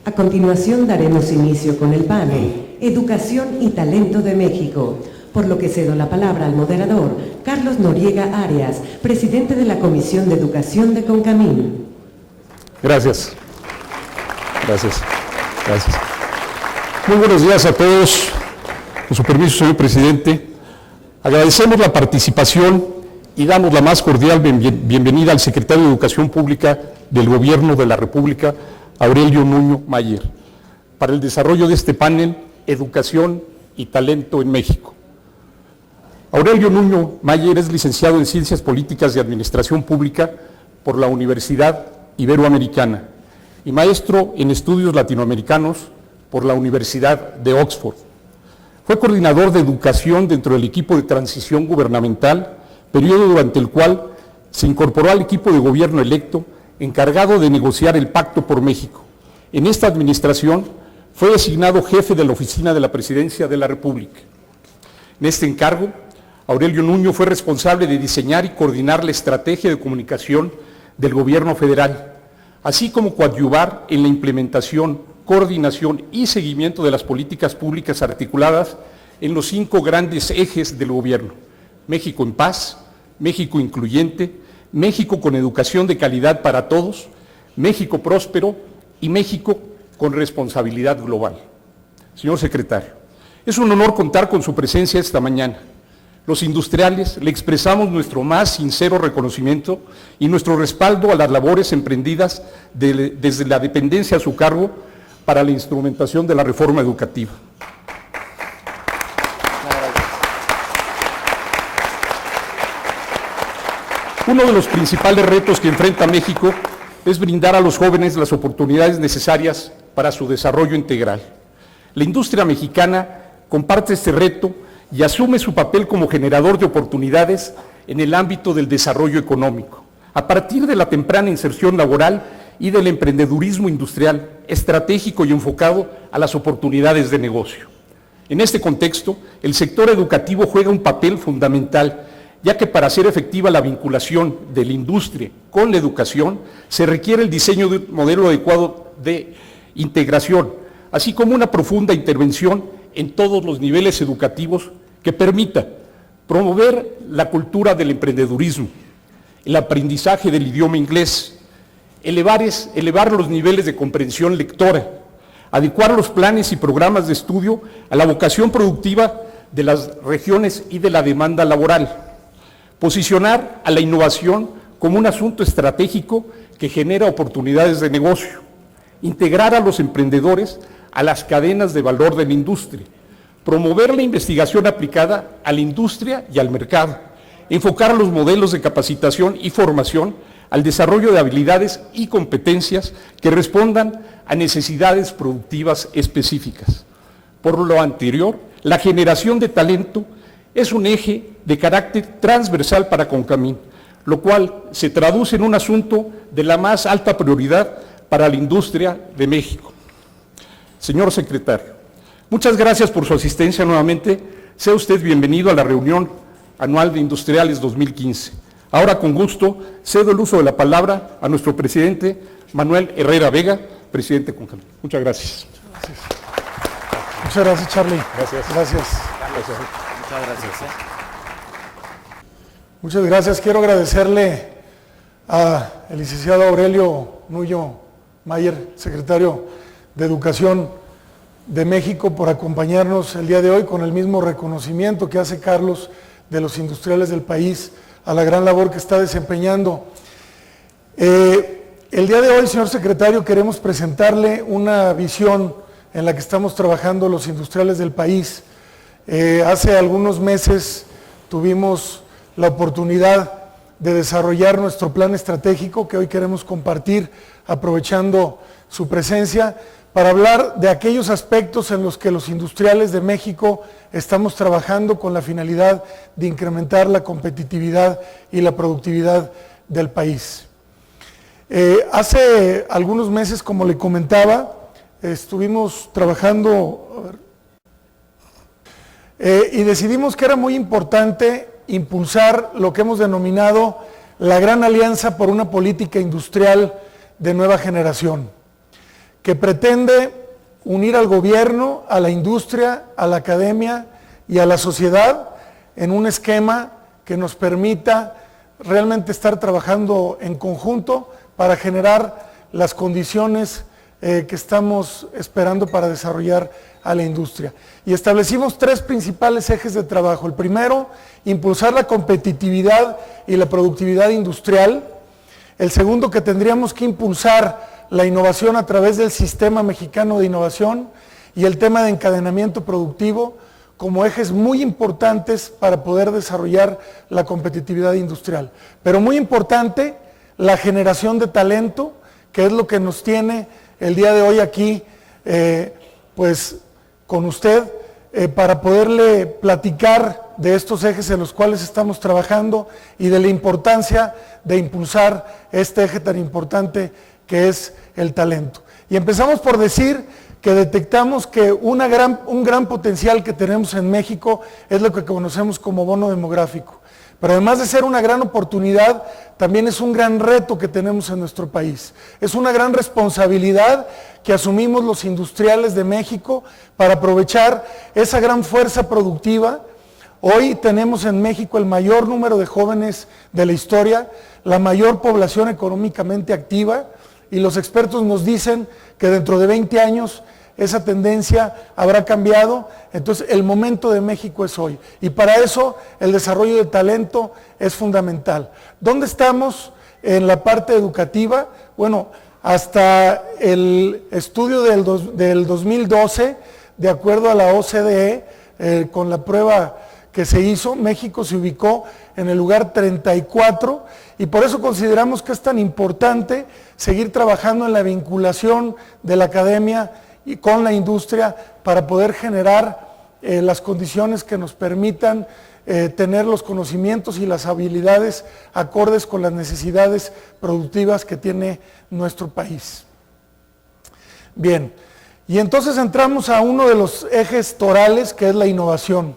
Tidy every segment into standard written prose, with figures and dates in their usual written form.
A continuación daremos inicio con el panel Educación y Talento de México, por lo que cedo la palabra al moderador Carlos Noriega Arias, presidente de la Comisión de Educación de CONCAMIN. Gracias. Gracias. Gracias. Muy buenos días a todos. Con su permiso, señor presidente. Agradecemos la participación y damos la más cordial bienvenida al secretario de Educación Pública del Gobierno de la República, Aurelio Nuño Mayer, para el desarrollo de este panel Educación y Talento en México. Aurelio Nuño Mayer es licenciado en Ciencias Políticas y Administración Pública por la Universidad Iberoamericana y maestro en Estudios Latinoamericanos por la Universidad de Oxford. Fue coordinador de educación dentro del equipo de transición gubernamental, periodo durante el cual se incorporó al equipo de gobierno electo encargado de negociar el Pacto por México. En esta administración fue designado jefe de la Oficina de la Presidencia de la República. En este encargo, Aurelio Nuño fue responsable de diseñar y coordinar la estrategia de comunicación del gobierno federal, así como coadyuvar en la implementación, coordinación y seguimiento de las políticas públicas articuladas en los 5 grandes ejes del gobierno: México en paz, México incluyente, México con educación de calidad para todos, México próspero y México con responsabilidad global. Señor secretario, es un honor contar con su presencia esta mañana. Los industriales le expresamos nuestro más sincero reconocimiento y nuestro respaldo a las labores emprendidas desde la dependencia a su cargo para la instrumentación de la reforma educativa. Uno de los principales retos que enfrenta México es brindar a los jóvenes las oportunidades necesarias para su desarrollo integral. La industria mexicana comparte este reto y asume su papel como generador de oportunidades en el ámbito del desarrollo económico, a partir de la temprana inserción laboral y del emprendedurismo industrial, estratégico y enfocado a las oportunidades de negocio. En este contexto, el sector educativo juega un papel fundamental, ya que para hacer efectiva la vinculación de la industria con la educación, se requiere el diseño de un modelo adecuado de integración, así como una profunda intervención en todos los niveles educativos que permita promover la cultura del emprendedurismo, el aprendizaje del idioma inglés, elevar los niveles de comprensión lectora, adecuar los planes y programas de estudio a la vocación productiva de las regiones y de la demanda laboral, posicionar a la innovación como un asunto estratégico que genera oportunidades de negocio, integrar a los emprendedores a las cadenas de valor de la industria, promover la investigación aplicada a la industria y al mercado, enfocar los modelos de capacitación y formación al desarrollo de habilidades y competencias que respondan a necesidades productivas específicas. Por lo anterior, la generación de talento es un eje de carácter transversal para CONCAMIN, lo cual se traduce en un asunto de la más alta prioridad para la industria de México. Señor secretario, muchas gracias por su asistencia nuevamente. Sea usted bienvenido a la reunión anual de Industriales 2015. Ahora, con gusto, cedo el uso de la palabra a nuestro presidente Manuel Herrera Vega, presidente de CONCAMIN. Muchas gracias. Muchas gracias, Charlie. Gracias. Gracias. Muchas gracias. Muchas gracias. Quiero agradecerle al licenciado Aurelio Nuño Mayer, secretario de Educación de México, por acompañarnos el día de hoy, con el mismo reconocimiento que hace Carlos de los industriales del país a la gran labor que está desempeñando. El día de hoy, señor secretario, queremos presentarle una visión en la que estamos trabajando los industriales del país. Hace algunos meses tuvimos la oportunidad de desarrollar nuestro plan estratégico que hoy queremos compartir, aprovechando su presencia, para hablar de aquellos aspectos en los que los industriales de México estamos trabajando con la finalidad de incrementar la competitividad y la productividad del país. Hace algunos meses, como le comentaba, estuvimos trabajando y decidimos que era muy importante impulsar lo que hemos denominado la Gran Alianza por una Política Industrial de Nueva Generación, que pretende unir al gobierno, a la industria, a la academia y a la sociedad en un esquema que nos permita realmente estar trabajando en conjunto para generar las condiciones que estamos esperando para desarrollar a la industria. Y establecimos 3 principales ejes de trabajo. El primero, impulsar la competitividad y la productividad industrial. El segundo, que tendríamos que impulsar la innovación a través del Sistema Mexicano de Innovación y el tema de encadenamiento productivo como ejes muy importantes para poder desarrollar la competitividad industrial. Pero muy importante, la generación de talento, que es lo que nos tiene el día de hoy aquí, pues con usted, para poderle platicar de estos ejes en los cuales estamos trabajando y de la importancia de impulsar este eje tan importante que es el talento. Y empezamos por decir que detectamos que un gran potencial que tenemos en México es lo que conocemos como bono demográfico. Pero además de ser una gran oportunidad, también es un gran reto que tenemos en nuestro país. Es una gran responsabilidad que asumimos los industriales de México para aprovechar esa gran fuerza productiva. Hoy tenemos en México el mayor número de jóvenes de la historia, la mayor población económicamente activa, y los expertos nos dicen que dentro de 20 años esa tendencia habrá cambiado. Entonces el momento de México es hoy, y para eso el desarrollo de talento es fundamental. ¿Dónde estamos en la parte educativa? Bueno, hasta el estudio del 2012, de acuerdo a la OCDE, con la prueba que se hizo, México se ubicó en el lugar 34, y por eso consideramos que es tan importante seguir trabajando en la vinculación de la academia y con la industria para poder generar las condiciones que nos permitan tener los conocimientos y las habilidades acordes con las necesidades productivas que tiene nuestro país. Bien, y entonces entramos a uno de los ejes torales, que es la innovación.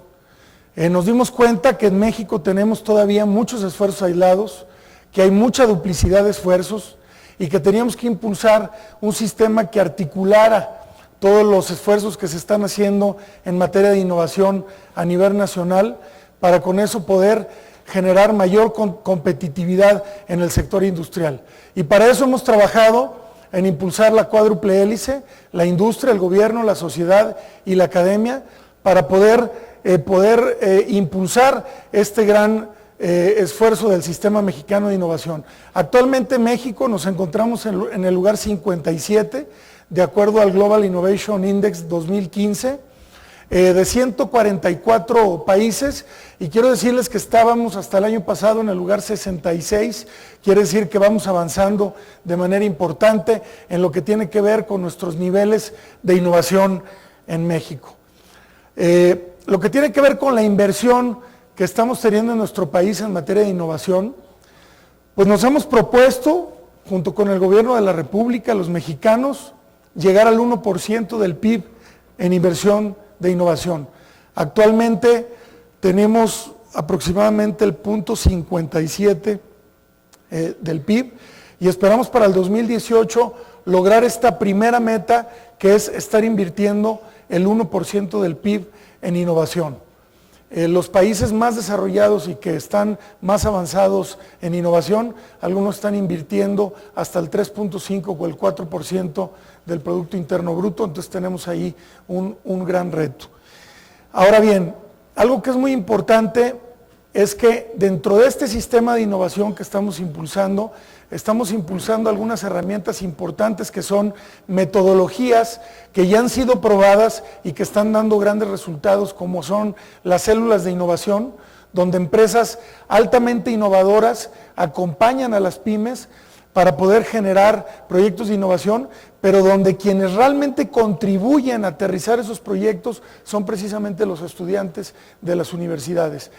Nos dimos cuenta que en México tenemos todavía muchos esfuerzos aislados, que hay mucha duplicidad de esfuerzos y que teníamos que impulsar un sistema que articulara todos los esfuerzos que se están haciendo en materia de innovación a nivel nacional, para con eso poder generar mayor competitividad en el sector industrial. Y para eso hemos trabajado en impulsar la cuádruple hélice, la industria, el gobierno, la sociedad y la academia, para poder impulsar este gran esfuerzo del Sistema Mexicano de Innovación. Actualmente en México nos encontramos en el lugar 57, de acuerdo al Global Innovation Index 2015, de 144 países, y quiero decirles que estábamos hasta el año pasado en el lugar 66, quiere decir que vamos avanzando de manera importante en lo que tiene que ver con nuestros niveles de innovación en México. Lo que tiene que ver con la inversión que estamos teniendo en nuestro país en materia de innovación, pues nos hemos propuesto, junto con el gobierno de la República, los mexicanos, llegar al 1% del PIB en inversión de innovación. Actualmente tenemos aproximadamente el 0.57 del PIB, y esperamos para el 2018 lograr esta primera meta, que es estar invirtiendo el 1% del PIB en innovación. Los países más desarrollados y que están más avanzados en innovación, algunos están invirtiendo hasta el 3.5 o el 4% del Producto Interno Bruto, entonces tenemos ahí un gran reto. Ahora bien, algo que es muy importante es que dentro de este sistema de innovación que estamos impulsando algunas herramientas importantes que son metodologías que ya han sido probadas y que están dando grandes resultados, como son las células de innovación, donde empresas altamente innovadoras acompañan a las pymes para poder generar proyectos de innovación, pero donde quienes realmente contribuyen a aterrizar esos proyectos son precisamente los estudiantes de las universidades.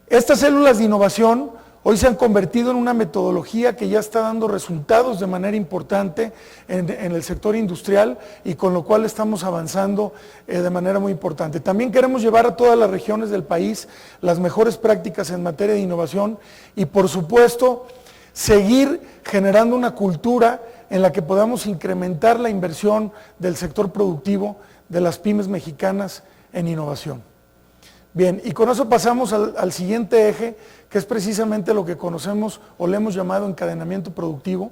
Estas células de innovación hoy se han convertido en una metodología que ya está dando resultados de manera importante en el sector industrial, y con lo cual estamos avanzando de manera muy importante. También queremos llevar a todas las regiones del país las mejores prácticas en materia de innovación y, por supuesto, seguir generando una cultura en la que podamos incrementar la inversión del sector productivo de las pymes mexicanas en innovación. Bien, y con eso pasamos al siguiente eje, que es precisamente lo que conocemos o le hemos llamado encadenamiento productivo.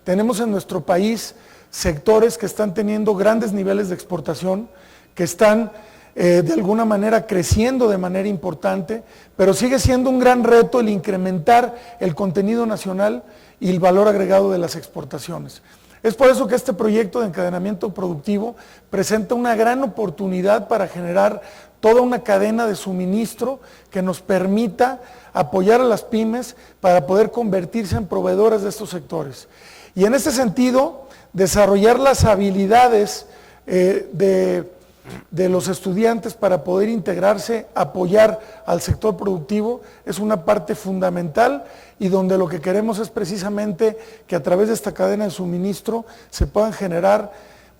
Tenemos en nuestro país sectores que están teniendo grandes niveles de exportación, que están de alguna manera creciendo de manera importante, pero sigue siendo un gran reto el incrementar el contenido nacional y el valor agregado de las exportaciones. Es por eso que este proyecto de encadenamiento productivo presenta una gran oportunidad para generar toda una cadena de suministro que nos permita apoyar a las pymes para poder convertirse en proveedoras de estos sectores. Y en ese sentido, desarrollar las habilidades de los estudiantes para poder integrarse, apoyar al sector productivo, es una parte fundamental y donde lo que queremos es precisamente que a través de esta cadena de suministro se puedan generar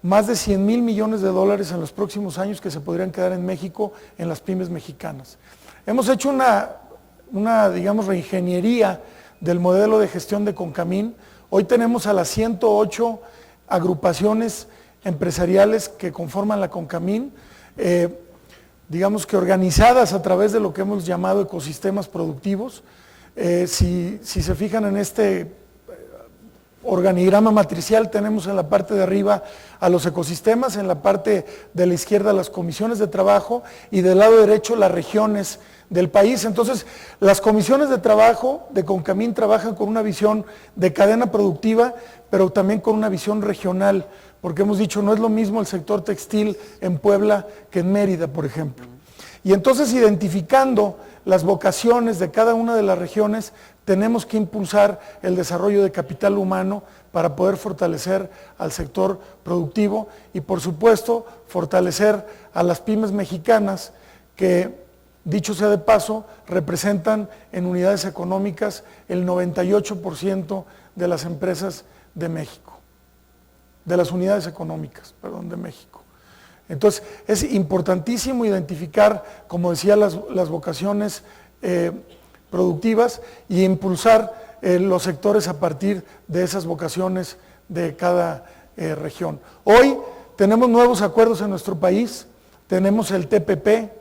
más de 100,000 millones de dólares en los próximos años que se podrían quedar en México en las pymes mexicanas. Hemos hecho una digamos, reingeniería del modelo de gestión de Concamín. Hoy tenemos a las 108 agrupaciones empresariales que conforman la Concamín, digamos que organizadas a través de lo que hemos llamado ecosistemas productivos. Si se fijan en este organigrama matricial, tenemos en la parte de arriba a los ecosistemas, en la parte de la izquierda las comisiones de trabajo y del lado derecho las regiones del país. Entonces, las comisiones de trabajo de Concamín trabajan con una visión de cadena productiva, pero también con una visión regional, porque hemos dicho, no es lo mismo el sector textil en Puebla que en Mérida, por ejemplo. Y entonces, identificando las vocaciones de cada una de las regiones, tenemos que impulsar el desarrollo de capital humano para poder fortalecer al sector productivo y, por supuesto, fortalecer a las pymes mexicanas que, dicho sea de paso, representan en unidades económicas el 98% de las empresas de México, de las unidades económicas, de México. Entonces, es importantísimo identificar, como decía, las vocaciones productivas y impulsar los sectores a partir de esas vocaciones de cada región. Hoy tenemos nuevos acuerdos en nuestro país, tenemos el TPP,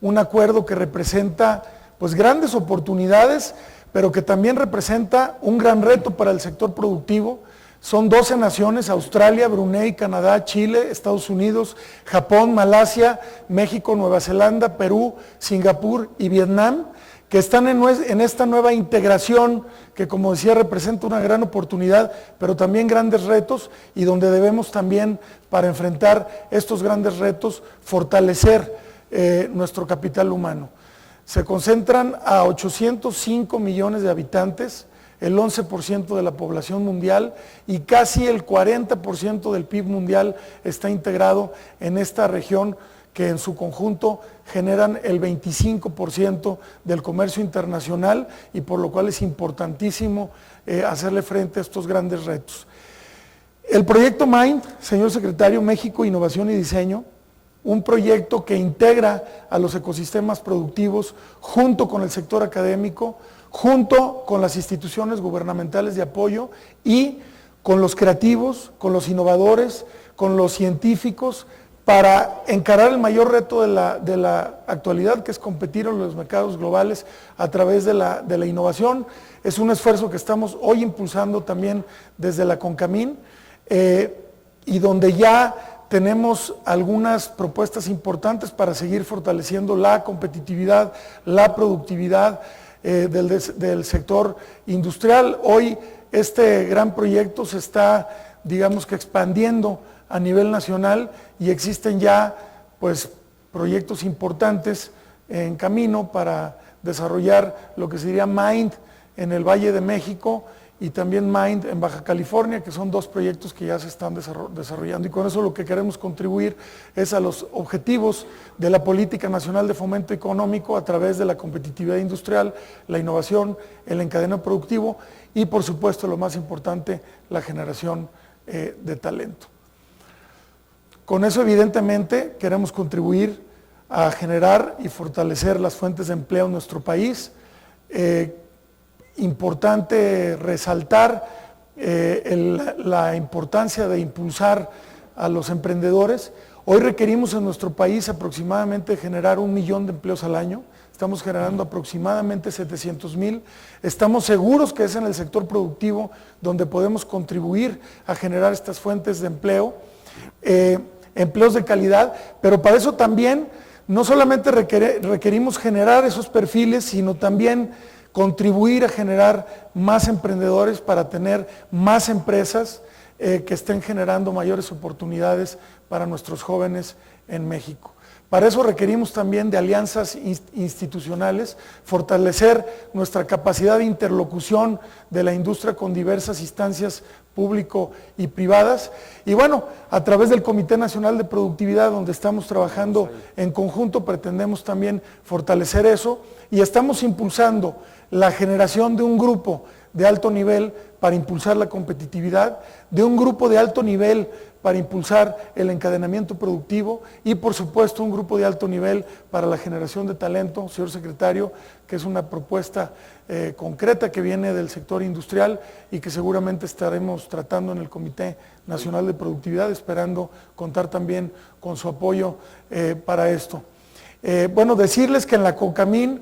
un acuerdo que representa pues grandes oportunidades, pero que también representa un gran reto para el sector productivo. Son 12 naciones: Australia, Brunei, Canadá, Chile, Estados Unidos, Japón, Malasia, México, Nueva Zelanda, Perú, Singapur y Vietnam, que están en esta nueva integración que, como decía, representa una gran oportunidad, pero también grandes retos, y donde debemos también, para enfrentar estos grandes retos, fortalecer nuestro capital humano. Se concentran a 805 millones de habitantes, el 11% de la población mundial, y casi el 40% del PIB mundial está integrado en esta región, que en su conjunto generan el 25% del comercio internacional, y por lo cual es importantísimo hacerle frente a estos grandes retos. El proyecto MIND, señor secretario, México, Innovación y Diseño, un proyecto que integra a los ecosistemas productivos junto con el sector académico, junto con las instituciones gubernamentales de apoyo y con los creativos, con los innovadores, con los científicos, para encarar el mayor reto de la actualidad, que es competir en los mercados globales a través de la innovación. Es un esfuerzo que estamos hoy impulsando también desde la Concamín, y donde ya tenemos algunas propuestas importantes para seguir fortaleciendo la competitividad, la productividad del sector industrial. Hoy este gran proyecto se está, digamos que, expandiendo a nivel nacional, y existen ya pues proyectos importantes en camino para desarrollar lo que sería MIND en el Valle de México y también MIND en Baja California, que son dos proyectos que ya se están desarrollando, y con eso lo que queremos contribuir es a los objetivos de la Política Nacional de Fomento Económico a través de la competitividad industrial, la innovación, el encadenamiento productivo y, por supuesto, lo más importante, la generación de talento. Con eso, evidentemente, queremos contribuir a generar y fortalecer las fuentes de empleo en nuestro país. Importante resaltar la importancia de impulsar a los emprendedores. Hoy requerimos en nuestro país aproximadamente generar 1 millón de empleos al año. Estamos generando aproximadamente 700,000. Estamos seguros que es en el sector productivo donde podemos contribuir a generar estas fuentes de empleo, empleos de calidad, pero para eso también no solamente requerimos generar esos perfiles, sino también contribuir a generar más emprendedores para tener más empresas que estén generando mayores oportunidades para nuestros jóvenes en México. Para eso requerimos también de alianzas institucionales, fortalecer nuestra capacidad de interlocución de la industria con diversas instancias público y privadas. Y bueno, a través del Comité Nacional de Productividad, donde estamos trabajando en conjunto, pretendemos también fortalecer eso y estamos impulsando la generación de un grupo de alto nivel para impulsar la competitividad, de un grupo de alto nivel para impulsar el encadenamiento productivo y por supuesto un grupo de alto nivel para la generación de talento, señor secretario, que es una propuesta concreta que viene del sector industrial y que seguramente estaremos tratando en el Comité Nacional de Productividad, esperando contar también con su apoyo para esto. Bueno, decirles que en la CONCAMIN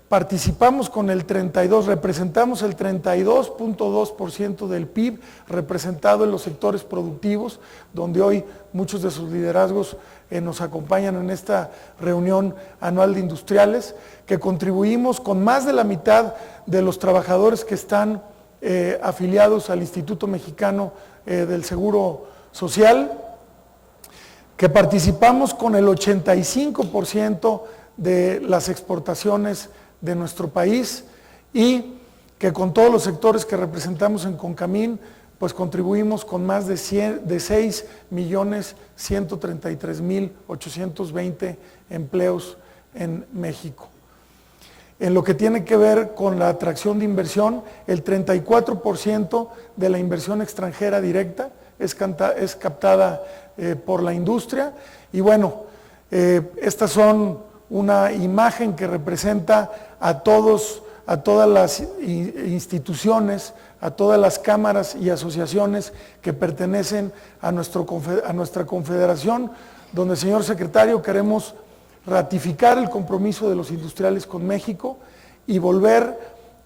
participamos con representamos el 32.2% del PIB representado en los sectores productivos, donde hoy muchos de sus liderazgos nos acompañan en esta reunión anual de industriales, que contribuimos con más de la mitad de los trabajadores que están afiliados al Instituto Mexicano del Seguro Social, que participamos con el 85% de las exportaciones de nuestro país y que con todos los sectores que representamos en CONCAMIN, pues contribuimos con más de 6.133.820 empleos en México. En lo que tiene que ver con la atracción de inversión, el 34% de la inversión extranjera directa es captada por la industria y bueno, estas son una imagen que representa a todas las instituciones, a todas las cámaras y asociaciones que pertenecen a nuestra confederación, donde, señor secretario, queremos ratificar el compromiso de los industriales con México y volver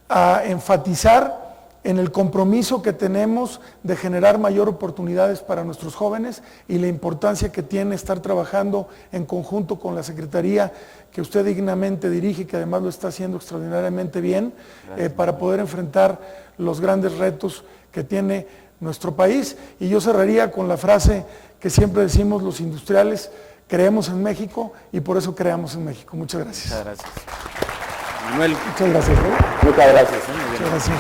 a enfatizar en el compromiso que tenemos de generar mayor oportunidades para nuestros jóvenes y la importancia que tiene estar trabajando en conjunto con la Secretaría que usted dignamente dirige, que además lo está haciendo extraordinariamente bien, para poder enfrentar los grandes retos que tiene nuestro país. Y yo cerraría con la frase que siempre decimos los industriales: creemos en México y por eso creamos en México. Muchas gracias. Muchas gracias. Manuel. Muchas gracias. Muchas gracias. Muchas gracias.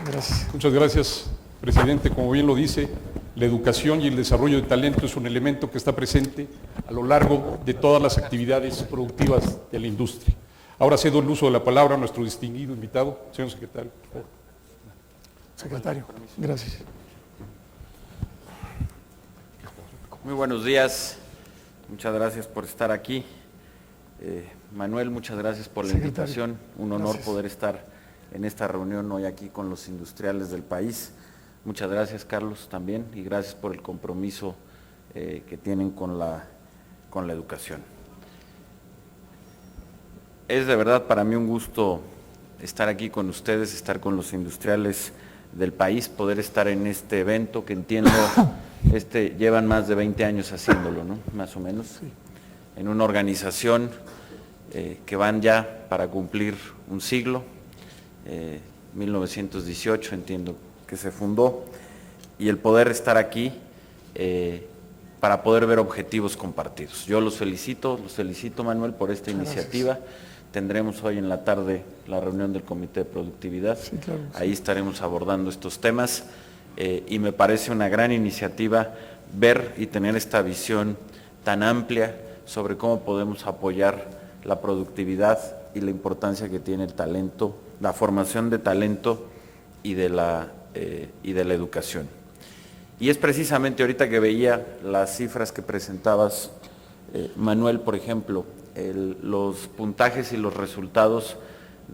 Gracias. Muchas gracias, presidente. Como bien lo dice, la educación y el desarrollo de talento es un elemento que está presente a lo largo de todas las actividades productivas de la industria. Ahora cedo el uso de la palabra a nuestro distinguido invitado, señor secretario, por favor. Secretario, gracias. Muy buenos días. Muchas gracias por estar aquí. Manuel, muchas gracias por la invitación. Un honor poder estar en esta reunión hoy aquí con los industriales del país. Muchas gracias, Carlos, también, y gracias por el compromiso que tienen con la educación. Es de verdad para mí un gusto estar aquí con ustedes, estar con los industriales del país, poder estar en este evento que entiendo llevan más de 20 años haciéndolo, ¿no? Más o menos, sí. En una organización que van ya para cumplir un siglo, 1918 entiendo que se fundó, y el poder estar aquí para poder ver objetivos compartidos. Yo los felicito Manuel por esta iniciativa. Gracias. Tendremos hoy en la tarde la reunión del Comité de Productividad, sí, claro, sí. Ahí estaremos abordando estos temas y me parece una gran iniciativa ver y tener esta visión tan amplia sobre cómo podemos apoyar la productividad y la importancia que tiene el talento, la formación de talento y de la educación. Y es precisamente ahorita que veía las cifras que presentabas, Manuel, por ejemplo, los puntajes y los resultados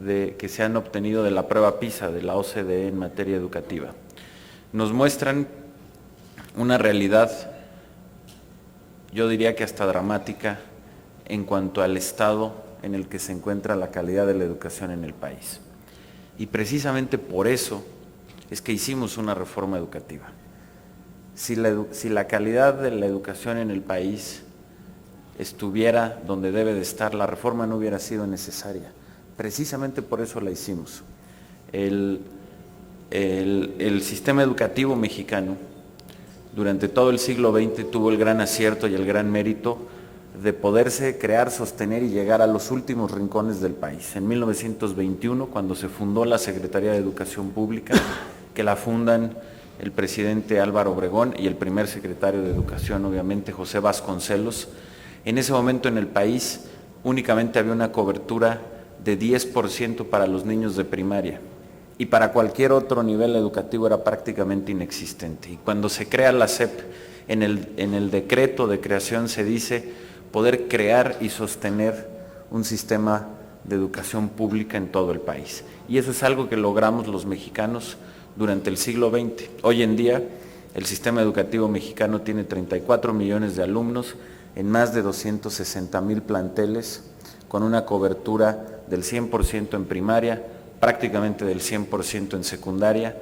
que se han obtenido de la prueba PISA de la OCDE en materia educativa. Nos muestran una realidad, yo diría que hasta dramática, en cuanto al estado en el que se encuentra la calidad de la educación en el país. Y precisamente por eso es que hicimos una reforma educativa. Si la calidad de la educación en el país estuviera donde debe de estar, la reforma no hubiera sido necesaria. Precisamente por eso la hicimos. El sistema educativo mexicano durante todo el siglo XX tuvo el gran acierto y el gran mérito de poderse crear, sostener y llegar a los últimos rincones del país. En 1921, cuando se fundó la Secretaría de Educación Pública, que la fundan el presidente Álvaro Obregón y el primer secretario de Educación, obviamente, José Vasconcelos, en ese momento en el país únicamente había una cobertura de 10% para los niños de primaria y para cualquier otro nivel educativo era prácticamente inexistente. Y cuando se crea la SEP, en el decreto de creación se dice poder crear y sostener un sistema de educación pública en todo el país. Y eso es algo que logramos los mexicanos durante el siglo XX. Hoy en día el sistema educativo mexicano tiene 34 millones de alumnos en más de 260,000 planteles, con una cobertura del 100% en primaria, prácticamente del 100% en secundaria,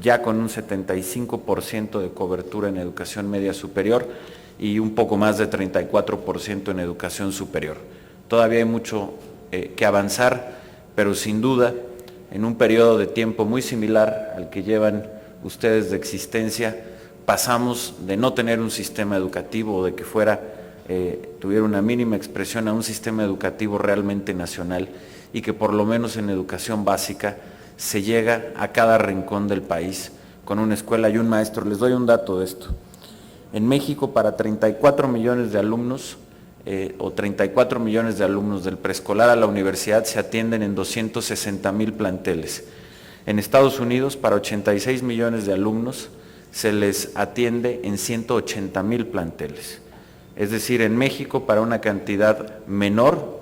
ya con un 75% de cobertura en educación media superior y un poco más de 34% en educación superior. Todavía hay mucho que avanzar, pero sin duda, en un periodo de tiempo muy similar al que llevan ustedes de existencia, pasamos de no tener un sistema educativo o de que tuviera una mínima expresión a un sistema educativo realmente nacional y que por lo menos en educación básica se llega a cada rincón del país con una escuela y un maestro. Les doy un dato de esto. En México, para 34 millones de alumnos, 34 millones de alumnos del preescolar a la universidad se atienden en 260,000 planteles. En Estados Unidos, para 86 millones de alumnos, se les atiende en 180,000 planteles. Es decir, en México, para una cantidad menor,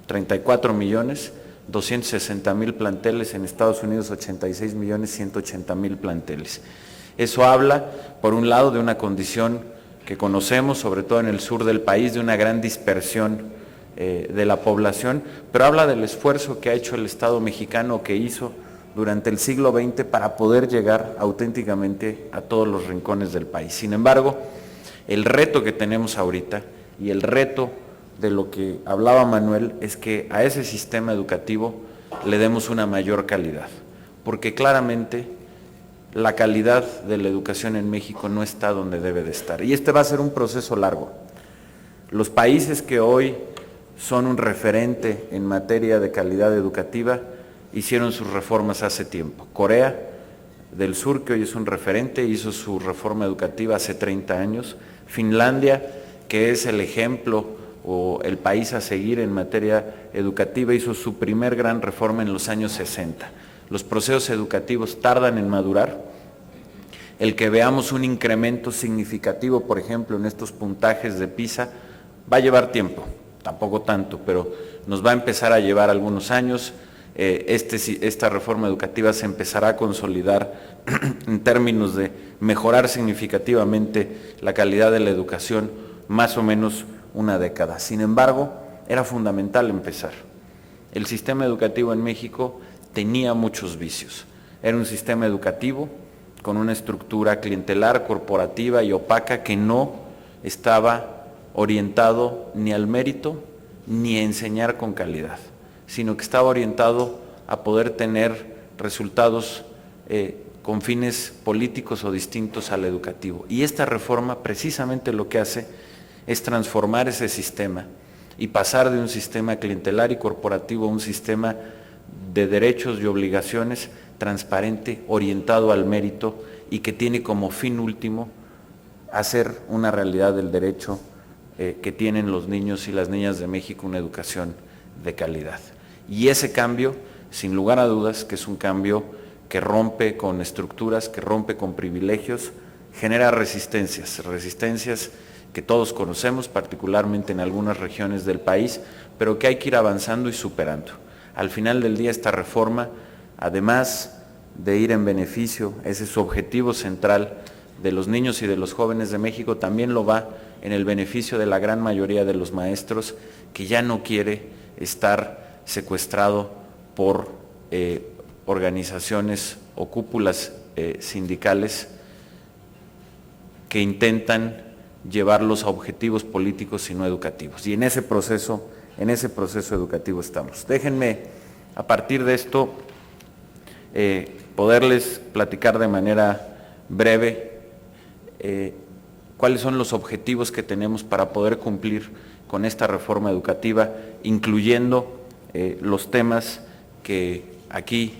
34 millones, 260,000 planteles, en Estados Unidos 86 millones, 180,000 planteles. Eso habla, por un lado, de una condición que conocemos, sobre todo en el sur del país, de una gran dispersión de la población, pero habla del esfuerzo que ha hecho el Estado mexicano, que hizo durante el siglo XX para poder llegar auténticamente a todos los rincones del país. Sin embargo, el reto que tenemos ahorita y el reto de lo que hablaba Manuel es que a ese sistema educativo le demos una mayor calidad, porque claramente la calidad de la educación en México no está donde debe de estar. Y este va a ser un proceso largo. Los países que hoy son un referente en materia de calidad educativa hicieron sus reformas hace tiempo. Corea del Sur, que hoy es un referente, hizo su reforma educativa hace 30 años. Finlandia, que es el ejemplo o el país a seguir en materia educativa, hizo su primer gran reforma en los años 60. Los procesos educativos tardan en madurar. El que veamos un incremento significativo, por ejemplo, en estos puntajes de PISA, va a llevar tiempo, tampoco tanto, pero nos va a empezar a llevar algunos años. Esta reforma educativa se empezará a consolidar en términos de mejorar significativamente la calidad de la educación, más o menos una década. Sin embargo, era fundamental empezar. El sistema educativo en México tenía muchos vicios. Era un sistema educativo con una estructura clientelar, corporativa y opaca que no estaba orientado ni al mérito ni a enseñar con calidad, sino que estaba orientado a poder tener resultados con fines políticos o distintos al educativo. Y esta reforma precisamente lo que hace es transformar ese sistema y pasar de un sistema clientelar y corporativo a un sistema de derechos y obligaciones transparente, orientado al mérito y que tiene como fin último hacer una realidad del derecho que tienen los niños y las niñas de México, una educación de calidad. Y ese cambio, sin lugar a dudas, que es un cambio que rompe con estructuras, que rompe con privilegios, genera resistencias que todos conocemos, particularmente en algunas regiones del país, pero que hay que ir avanzando y superando. Al final del día esta reforma, además de ir en beneficio, ese es su objetivo central, de los niños y de los jóvenes de México, también lo va en el beneficio de la gran mayoría de los maestros, que ya no quiere estar secuestrado por organizaciones o cúpulas sindicales que intentan llevarlos a objetivos políticos y no educativos. Y en ese proceso educativo estamos. Déjenme, a partir de esto, poderles platicar de manera breve cuáles son los objetivos que tenemos para poder cumplir con esta reforma educativa, incluyendo los temas que aquí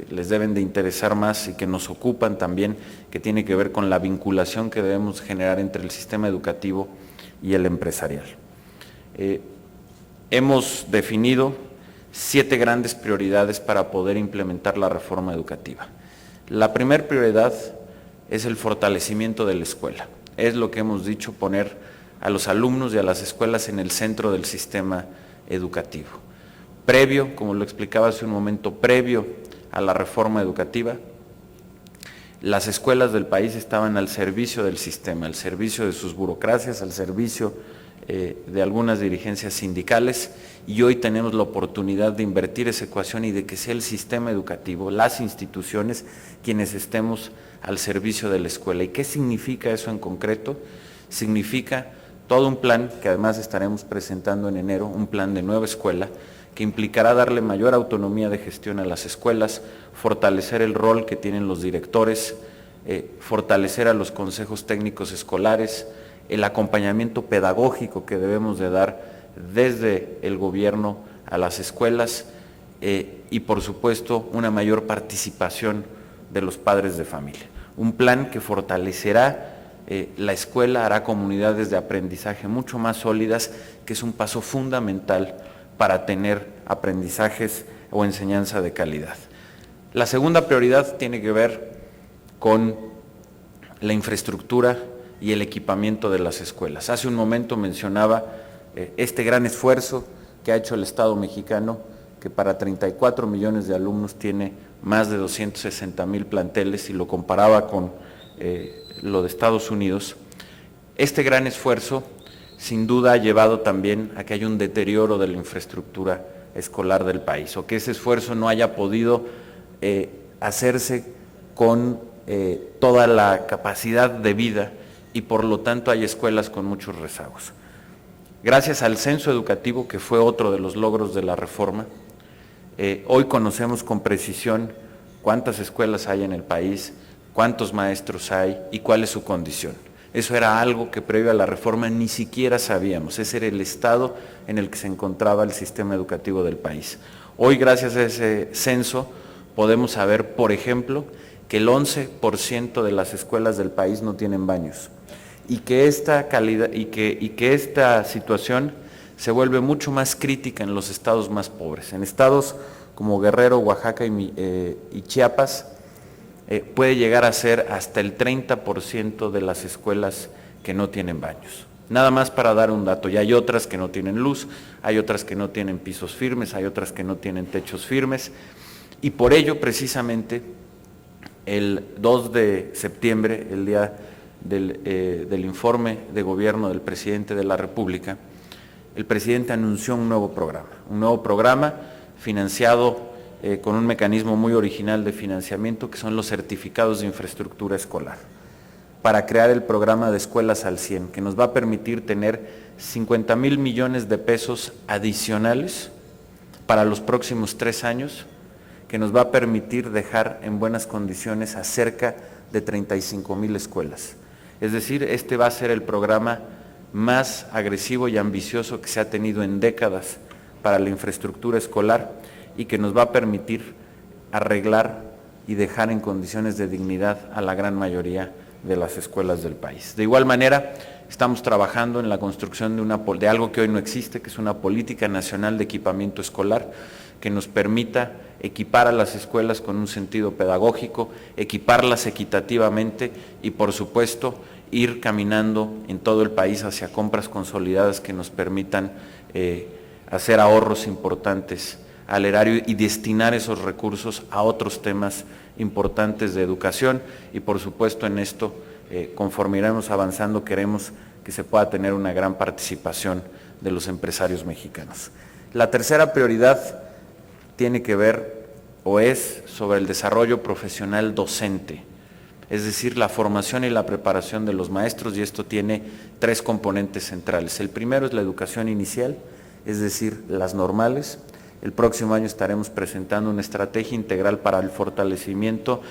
les deben de interesar más y que nos ocupan también, que tiene que ver con la vinculación que debemos generar entre el sistema educativo y el empresarial. Hemos definido 7 grandes prioridades para poder implementar la reforma educativa. La primera prioridad es el fortalecimiento de la escuela. Es lo que hemos dicho, poner a los alumnos y a las escuelas en el centro del sistema educativo. Previo, como lo explicaba hace un momento, previo a la reforma educativa, las escuelas del país estaban al servicio del sistema, al servicio de sus burocracias, al servicio de algunas dirigencias sindicales, y hoy tenemos la oportunidad de invertir esa ecuación y de que sea el sistema educativo, las instituciones, quienes estemos al servicio de la escuela. ¿Y qué significa eso en concreto? Significa todo un plan que además estaremos presentando en enero, un plan de nueva escuela, que implicará darle mayor autonomía de gestión a las escuelas, fortalecer el rol que tienen los directores, fortalecer a los consejos técnicos escolares, el acompañamiento pedagógico que debemos de dar desde el gobierno a las escuelas y por supuesto una mayor participación de los padres de familia. Un plan que fortalecerá la escuela, hará comunidades de aprendizaje mucho más sólidas, que es un paso fundamental para tener aprendizajes o enseñanza de calidad. La segunda prioridad tiene que ver con la infraestructura y el equipamiento de las escuelas. Hace un momento mencionaba este gran esfuerzo que ha hecho el Estado mexicano, que para 34 millones de alumnos tiene más de 260,000 planteles, y lo comparaba con lo de Estados Unidos. Este gran esfuerzo sin duda ha llevado también a que haya un deterioro de la infraestructura escolar del país, o que ese esfuerzo no haya podido hacerse con toda la capacidad de vida, y por lo tanto hay escuelas con muchos rezagos. Gracias al censo educativo, que fue otro de los logros de la reforma, hoy conocemos con precisión cuántas escuelas hay en el país, cuántos maestros hay y cuál es su condición. Eso era algo que previo a la reforma ni siquiera sabíamos. Ese era el estado en el que se encontraba el sistema educativo del país. Hoy, gracias a ese censo, podemos saber, por ejemplo, que el 11% de las escuelas del país no tienen baños, y que esta calidad y que esta situación se vuelve mucho más crítica en los estados más pobres. En estados como Guerrero, Oaxaca y Chiapas, puede llegar a ser hasta el 30% de las escuelas que no tienen baños. Nada más para dar un dato, y hay otras que no tienen luz, hay otras que no tienen pisos firmes, hay otras que no tienen techos firmes, y por ello precisamente el 2 de septiembre, el día del informe de gobierno del presidente de la República, el presidente anunció un nuevo programa financiado con un mecanismo muy original de financiamiento, que son los certificados de infraestructura escolar, para crear el programa de Escuelas al 100, que nos va a permitir tener 50,000 millones de pesos adicionales para los próximos 3 años, que nos va a permitir dejar en buenas condiciones a cerca de 35,000 escuelas. Es decir, este va a ser el programa más agresivo y ambicioso que se ha tenido en décadas para la infraestructura escolar, y que nos va a permitir arreglar y dejar en condiciones de dignidad a la gran mayoría de las escuelas del país. De igual manera, estamos trabajando en la construcción de algo que hoy no existe, que es una política nacional de equipamiento escolar, que nos permita equipar a las escuelas con un sentido pedagógico, equiparlas equitativamente y, por supuesto, ir caminando en todo el país hacia compras consolidadas que nos permitan hacer ahorros importantes al erario y destinar esos recursos a otros temas importantes de educación y por supuesto en esto, conforme iremos avanzando, queremos que se pueda tener una gran participación de los empresarios mexicanos. La tercera prioridad tiene que ver o es sobre el desarrollo profesional docente, es decir, la formación y la preparación de los maestros, y esto tiene 3 componentes centrales. El primero es la educación inicial, es decir, las normales. El próximo año estaremos presentando una estrategia integral para el fortalecimiento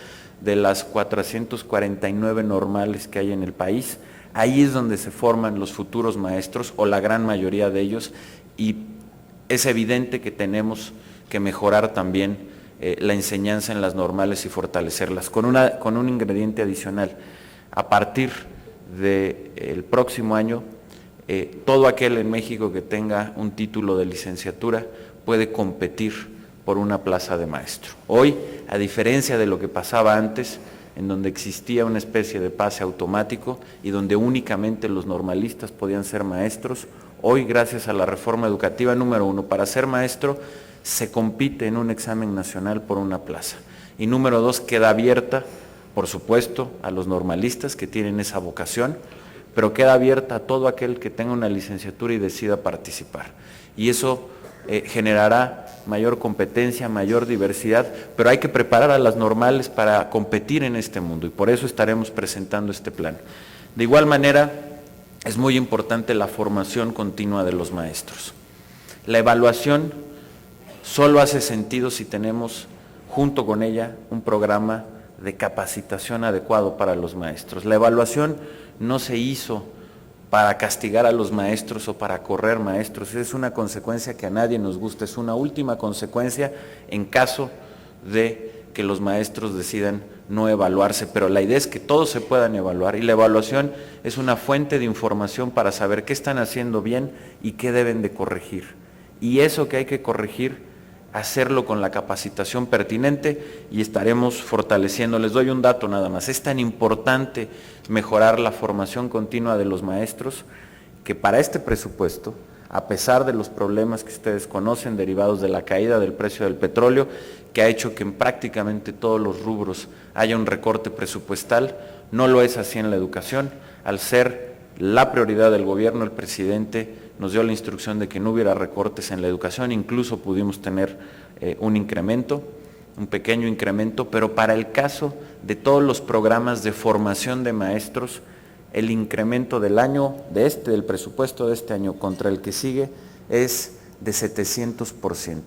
de las 449 normales que hay en el país. Ahí es donde se forman los futuros maestros, o la gran mayoría de ellos, y es evidente que tenemos que mejorar también la enseñanza en las normales y fortalecerlas. Con un ingrediente adicional, a partir del próximo año, todo aquel en México que tenga un título de licenciatura puede competir por una plaza de maestro. Hoy, a diferencia de lo que pasaba antes, en donde existía una especie de pase automático y donde únicamente los normalistas podían ser maestros, hoy, gracias a la reforma educativa, número 1, para ser maestro se compite en un examen nacional por una plaza. Y número 2, queda abierta, por supuesto, a los normalistas que tienen esa vocación, pero queda abierta a todo aquel que tenga una licenciatura y decida participar. Y eso generará mayor competencia, mayor diversidad, pero hay que preparar a las normales para competir en este mundo y por eso estaremos presentando este plan. De igual manera, es muy importante la formación continua de los maestros. La evaluación solo hace sentido si tenemos junto con ella un programa de capacitación adecuado para los maestros. La evaluación no se hizo para castigar a los maestros o para correr maestros, es una consecuencia que a nadie nos gusta, es una última consecuencia en caso de que los maestros decidan no evaluarse, pero la idea es que todos se puedan evaluar y la evaluación es una fuente de información para saber qué están haciendo bien y qué deben de corregir. Y eso que hay que corregir, hacerlo con la capacitación pertinente y estaremos fortaleciendo. Les doy un dato nada más, es tan importante mejorar la formación continua de los maestros que para este presupuesto, a pesar de los problemas que ustedes conocen derivados de la caída del precio del petróleo, que ha hecho que en prácticamente todos los rubros haya un recorte presupuestal, no lo es así en la educación. Al ser la prioridad del gobierno, el presidente nos dio la instrucción de que no hubiera recortes en la educación, incluso pudimos tener un incremento, un pequeño incremento, pero para el caso de todos los programas de formación de maestros, el incremento del año del presupuesto de este año contra el que sigue es de 700%,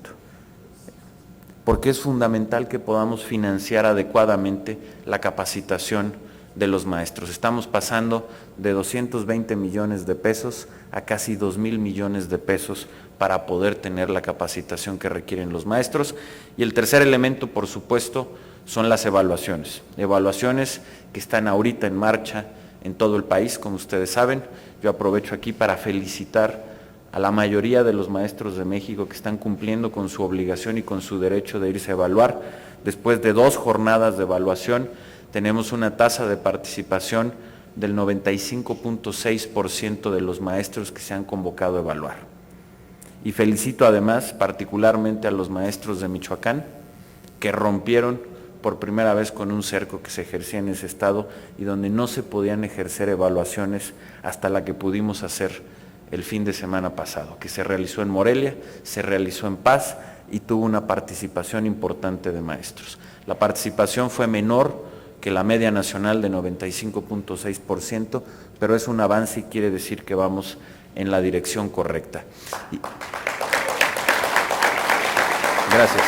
porque es fundamental que podamos financiar adecuadamente la capacitación de los maestros. Estamos pasando de 220 millones de pesos a casi 2,000 millones de pesos para poder tener la capacitación que requieren los maestros. Y el tercer elemento, por supuesto, son las evaluaciones. Evaluaciones que están ahorita en marcha en todo el país, como ustedes saben. Yo aprovecho aquí para felicitar a la mayoría de los maestros de México que están cumpliendo con su obligación y con su derecho de irse a evaluar. Después de 2 jornadas de evaluación, tenemos una tasa de participación del 95.6% de los maestros que se han convocado a evaluar. Y felicito además particularmente a los maestros de Michoacán, que rompieron por primera vez con un cerco que se ejercía en ese estado y donde no se podían ejercer evaluaciones hasta la que pudimos hacer el fin de semana pasado, que se realizó en Morelia, se realizó en Paz y tuvo una participación importante de maestros. La participación fue menor que la media nacional de 95.6%, pero es un avance y quiere decir que vamos en la dirección correcta. Gracias.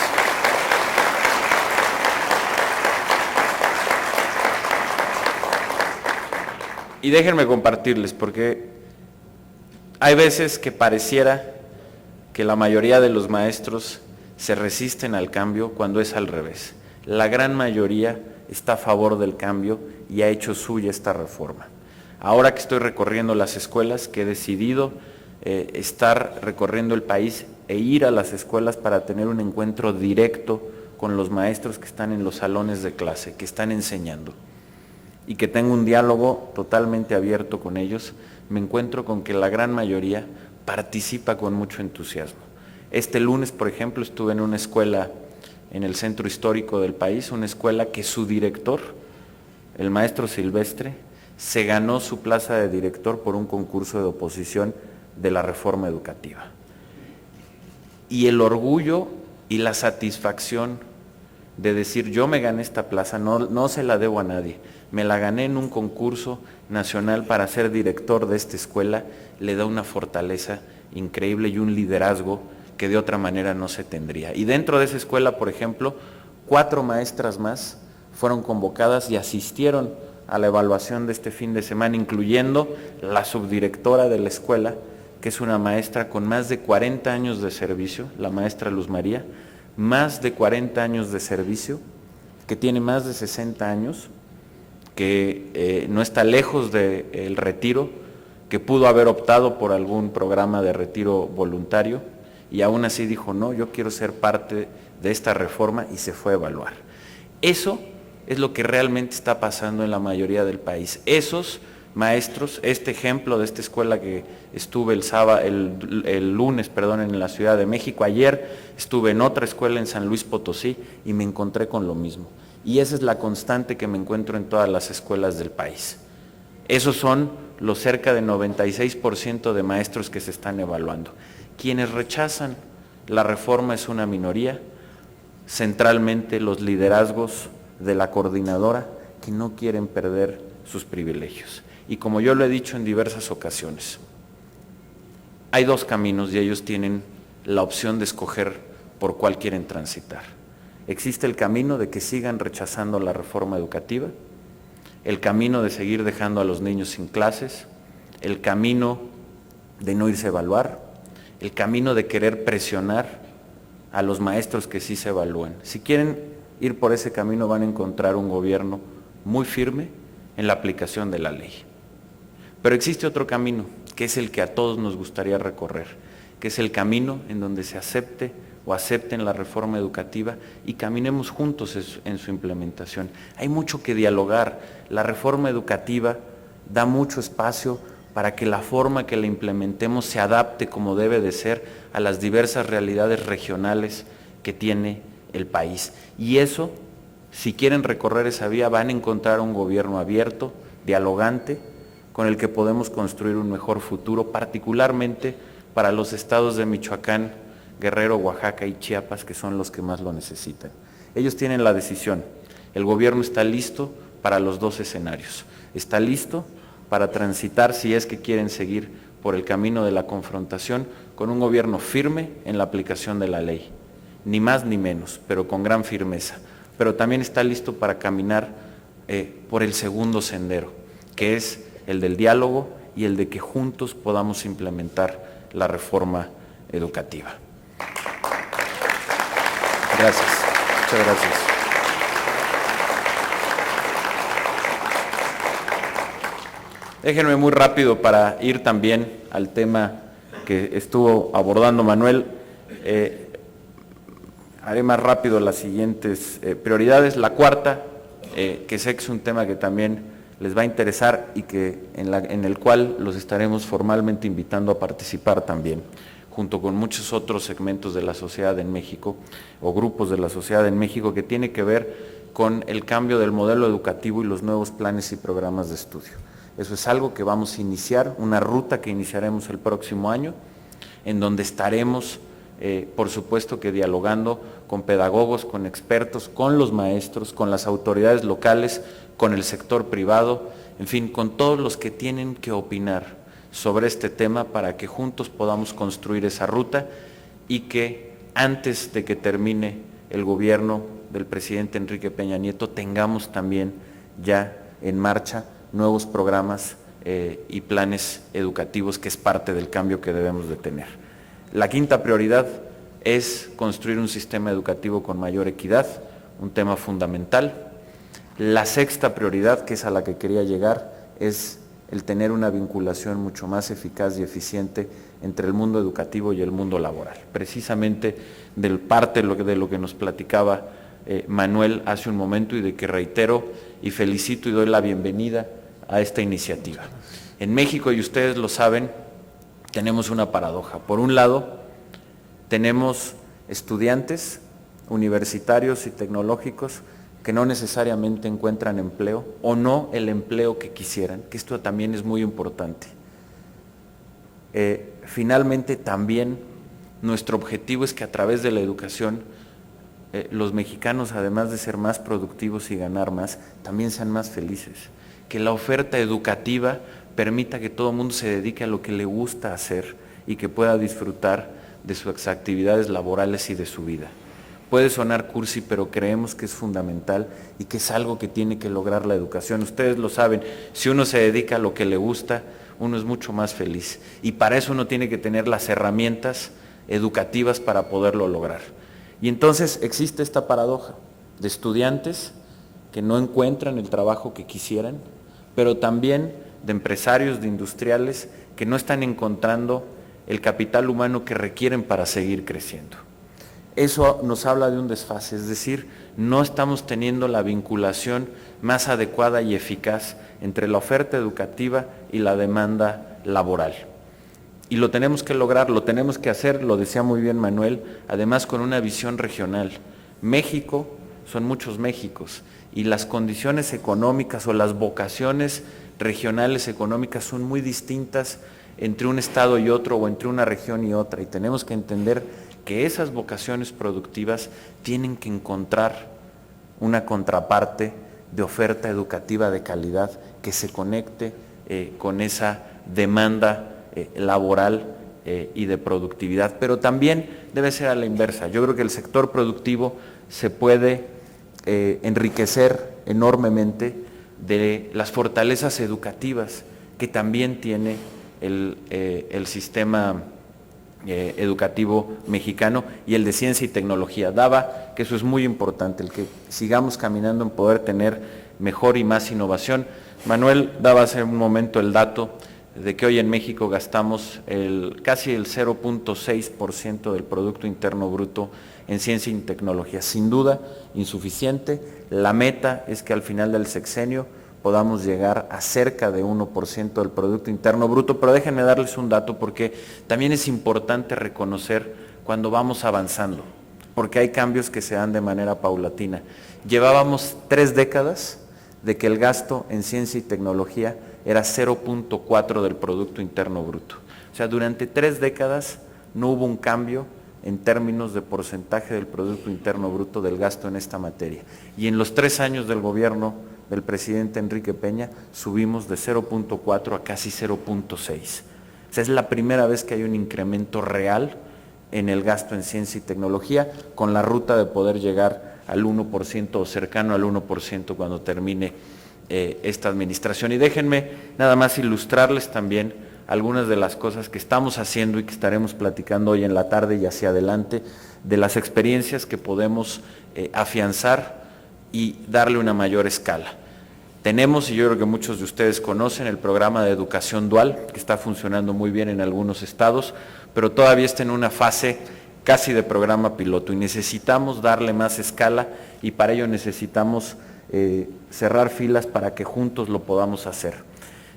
Y déjenme compartirles, porque hay veces que pareciera que la mayoría de los maestros se resisten al cambio cuando es al revés. La gran mayoría está a favor del cambio y ha hecho suya esta reforma. Ahora que estoy recorriendo las escuelas, que he decidido estar recorriendo el país e ir a las escuelas para tener un encuentro directo con los maestros que están en los salones de clase, que están enseñando, y que tengo un diálogo totalmente abierto con ellos, me encuentro con que la gran mayoría participa con mucho entusiasmo. Este lunes, por ejemplo, estuve en una escuela en el centro histórico del país, una escuela que su director, el maestro Silvestre, se ganó su plaza de director por un concurso de oposición de la reforma educativa. Y el orgullo y la satisfacción de decir, yo me gané esta plaza, no se la debo a nadie, me la gané en un concurso nacional para ser director de esta escuela, le da una fortaleza increíble y un liderazgo que de otra manera no se tendría. Y dentro de esa escuela, por ejemplo, 4 maestras más fueron convocadas y asistieron a la evaluación de este fin de semana, incluyendo la subdirectora de la escuela, que es una maestra con más de 40 años de servicio, la maestra Luz María, más de 40 años de servicio, que tiene más de 60 años, que no está lejos del retiro, que pudo haber optado por algún programa de retiro voluntario y aún así dijo, no, yo quiero ser parte de esta reforma y se fue a evaluar. Eso es lo que realmente está pasando en la mayoría del país. Esos maestros, este ejemplo de esta escuela que estuve el lunes en la Ciudad de México, ayer estuve en otra escuela en San Luis Potosí y me encontré con lo mismo. Y esa es la constante que me encuentro en todas las escuelas del país. Esos son los cerca de 96% de maestros que se están evaluando. Quienes rechazan la reforma es una minoría, centralmente los liderazgos de la coordinadora que no quieren perder sus privilegios. Y como yo lo he dicho en diversas ocasiones, hay 2 caminos y ellos tienen la opción de escoger por cuál quieren transitar. Existe el camino de que sigan rechazando la reforma educativa, el camino de seguir dejando a los niños sin clases, el camino de no irse a evaluar, el camino de querer presionar a los maestros que sí se evalúen. Si quieren ir por ese camino van a encontrar un gobierno muy firme en la aplicación de la ley. Pero existe otro camino, que es el que a todos nos gustaría recorrer, que es el camino en donde se acepte o acepten la reforma educativa y caminemos juntos en su implementación. Hay mucho que dialogar. La reforma educativa da mucho espacio para que la forma que la implementemos se adapte como debe de ser a las diversas realidades regionales que tiene el país. Y eso, si quieren recorrer esa vía, van a encontrar un gobierno abierto, dialogante, con el que podemos construir un mejor futuro, particularmente para los estados de Michoacán, Guerrero, Oaxaca y Chiapas, que son los que más lo necesitan. Ellos tienen la decisión. El gobierno está listo para los 2 escenarios. Está listo para transitar, si es que quieren seguir por el camino de la confrontación, con un gobierno firme en la aplicación de la ley. Ni más ni menos, pero con gran firmeza. Pero también está listo para caminar por el segundo sendero, que es el del diálogo y el de que juntos podamos implementar la reforma educativa. Gracias. Muchas gracias. Déjenme muy rápido para ir también al tema que estuvo abordando Manuel. Haré más rápido las siguientes prioridades. La cuarta, que sé que es un tema que también les va a interesar y que en el cual los estaremos formalmente invitando a participar también, junto con muchos otros segmentos de la sociedad en México o grupos de la sociedad en México, que tiene que ver con el cambio del modelo educativo y los nuevos planes y programas de estudio. Eso es algo que vamos a iniciar, una ruta que iniciaremos el próximo año, en donde estaremos, por supuesto que dialogando con pedagogos, con expertos, con los maestros, con las autoridades locales, con el sector privado, en fin, con todos los que tienen que opinar sobre este tema para que juntos podamos construir esa ruta y que antes de que termine el gobierno del presidente Enrique Peña Nieto tengamos también ya en marcha nuevos programas y planes educativos, que es parte del cambio que debemos de tener. La quinta prioridad es construir un sistema educativo con mayor equidad, un tema fundamental. La sexta prioridad, que es a la que quería llegar, es el tener una vinculación mucho más eficaz y eficiente entre el mundo educativo y el mundo laboral. Precisamente del parte de lo que nos platicaba Manuel hace un momento y de que reitero y felicito y doy la bienvenida a esta iniciativa. En México, y ustedes lo saben, tenemos una paradoja. Por un lado, Tenemos estudiantes universitarios y tecnológicos que no necesariamente encuentran empleo o no el empleo que quisieran, que esto también es muy importante. Finalmente también nuestro objetivo es que a través de la educación los mexicanos, además de ser más productivos y ganar más, también sean más felices. Que la oferta educativa permita que todo el mundo se dedique a lo que le gusta hacer y que pueda disfrutar de sus actividades laborales y de su vida. Puede sonar cursi, pero creemos que es fundamental y que es algo que tiene que lograr la educación. Ustedes lo saben, si uno se dedica a lo que le gusta, uno es mucho más feliz. Y para eso uno tiene que tener las herramientas educativas para poderlo lograr. Y entonces existe esta paradoja de estudiantes que no encuentran el trabajo que quisieran, pero también de empresarios, de industriales que no están encontrando el capital humano que requieren para seguir creciendo. Eso nos habla de un desfase, es decir, no estamos teniendo la vinculación más adecuada y eficaz entre la oferta educativa y la demanda laboral. Y lo tenemos que lograr, lo tenemos que hacer, lo decía muy bien Manuel, además con una visión regional. México son muchos Méxicos y las condiciones económicas o las vocaciones regionales económicas son muy distintas entre un estado y otro o entre una región y otra, y tenemos que entender que esas vocaciones productivas tienen que encontrar una contraparte de oferta educativa de calidad que se conecte con esa demanda laboral y de productividad, pero también debe ser a la inversa. Yo creo que el sector productivo se puede enriquecer enormemente de las fortalezas educativas que también tiene el sistema educativo mexicano y el de ciencia y tecnología. Daba que eso es muy importante, el que sigamos caminando en poder tener mejor y más innovación. Manuel daba hace un momento el dato de que hoy en México gastamos casi el 0.6% del Producto Interno Bruto en ciencia y tecnología. Sin duda, insuficiente. La meta es que al final del sexenio podamos llegar a cerca de 1% del Producto Interno Bruto, pero déjenme darles un dato porque también es importante reconocer cuando vamos avanzando, porque hay cambios que se dan de manera paulatina. Llevábamos 3 décadas de que el gasto en ciencia y tecnología era 0.4 del Producto Interno Bruto. O sea, durante 3 décadas no hubo un cambio en términos de porcentaje del Producto Interno Bruto del gasto en esta materia. Y en los 3 años del gobierno del presidente Enrique Peña subimos de 0.4 a casi 0.6. O sea, es la primera vez que hay un incremento real en el gasto en ciencia y tecnología, con la ruta de poder llegar al 1% o cercano al 1% cuando termine esta administración. Y déjenme nada más ilustrarles también algunas de las cosas que estamos haciendo y que estaremos platicando hoy en la tarde y hacia adelante, de las experiencias que podemos afianzar y darle una mayor escala. Tenemos, y yo creo que muchos de ustedes conocen, el programa de educación dual, que está funcionando muy bien en algunos estados, pero todavía está en una fase casi de programa piloto y necesitamos darle más escala y para ello necesitamos cerrar filas para que juntos lo podamos hacer.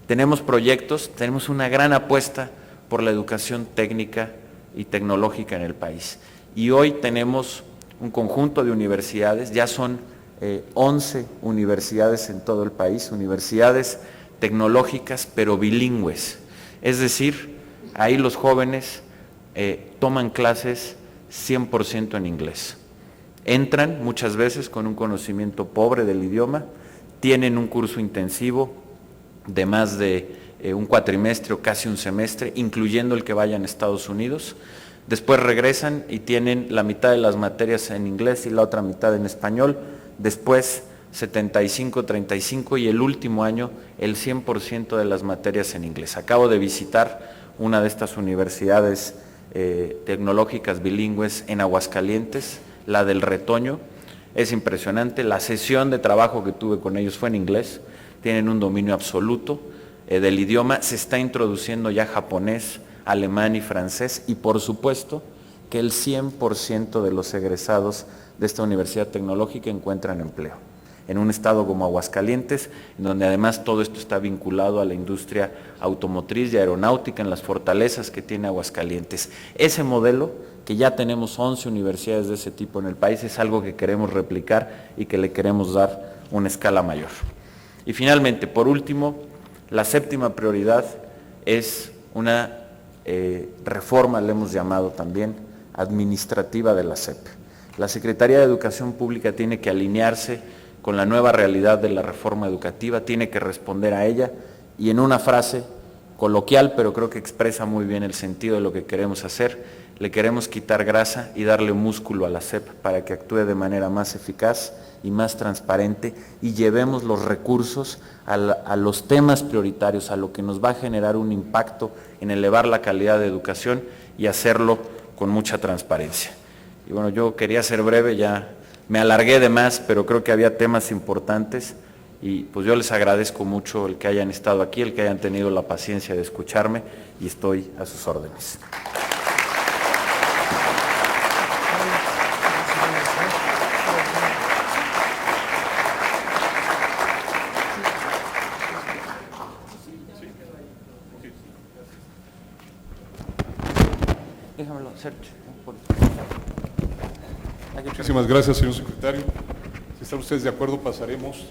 Tenemos proyectos, tenemos una gran apuesta por la educación técnica y tecnológica en el país. Y hoy tenemos un conjunto de universidades, ya son 11 universidades en todo el país, universidades tecnológicas pero bilingües. Es decir, ahí los jóvenes toman clases 100% en inglés. Entran muchas veces con un conocimiento pobre del idioma, tienen un curso intensivo de más de un cuatrimestre o casi un semestre, incluyendo el que vayan a Estados Unidos. Después regresan y tienen la mitad de las materias en inglés y la otra mitad en español. Después 75-35 y el último año el 100% de las materias en inglés. Acabo de visitar una de estas universidades tecnológicas bilingües en Aguascalientes, la del Retoño. Es impresionante, la sesión de trabajo que tuve con ellos fue en inglés, tienen un dominio absoluto del idioma, se está introduciendo ya japonés, alemán y francés y por supuesto que el 100% de los egresados de esta universidad tecnológica encuentran empleo. en un estado como Aguascalientes, en donde además todo esto está vinculado a la industria automotriz y aeronáutica, en las fortalezas que tiene Aguascalientes. Ese modelo, que ya tenemos 11 universidades de ese tipo en el país, es algo que queremos replicar y que le queremos dar una escala mayor. Y finalmente, por último, la séptima prioridad es una reforma, le hemos llamado también, administrativa de la SEP. La Secretaría de Educación Pública tiene que alinearse con la nueva realidad de la reforma educativa, tiene que responder a ella, y en una frase coloquial, pero creo que expresa muy bien el sentido de lo que queremos hacer, le queremos quitar grasa y darle músculo a la SEP para que actúe de manera más eficaz y más transparente, y llevemos los recursos a los temas prioritarios, a lo que nos va a generar un impacto en elevar la calidad de educación y hacerlo con mucha transparencia. Y bueno, yo quería ser breve, ya me alargué de más, pero creo que había temas importantes, y pues yo les agradezco mucho el que hayan estado aquí, el que hayan tenido la paciencia de escucharme, y estoy a sus órdenes. Déjamelo hacer. Muchísimas gracias, señor secretario. Si están ustedes de acuerdo, pasaremos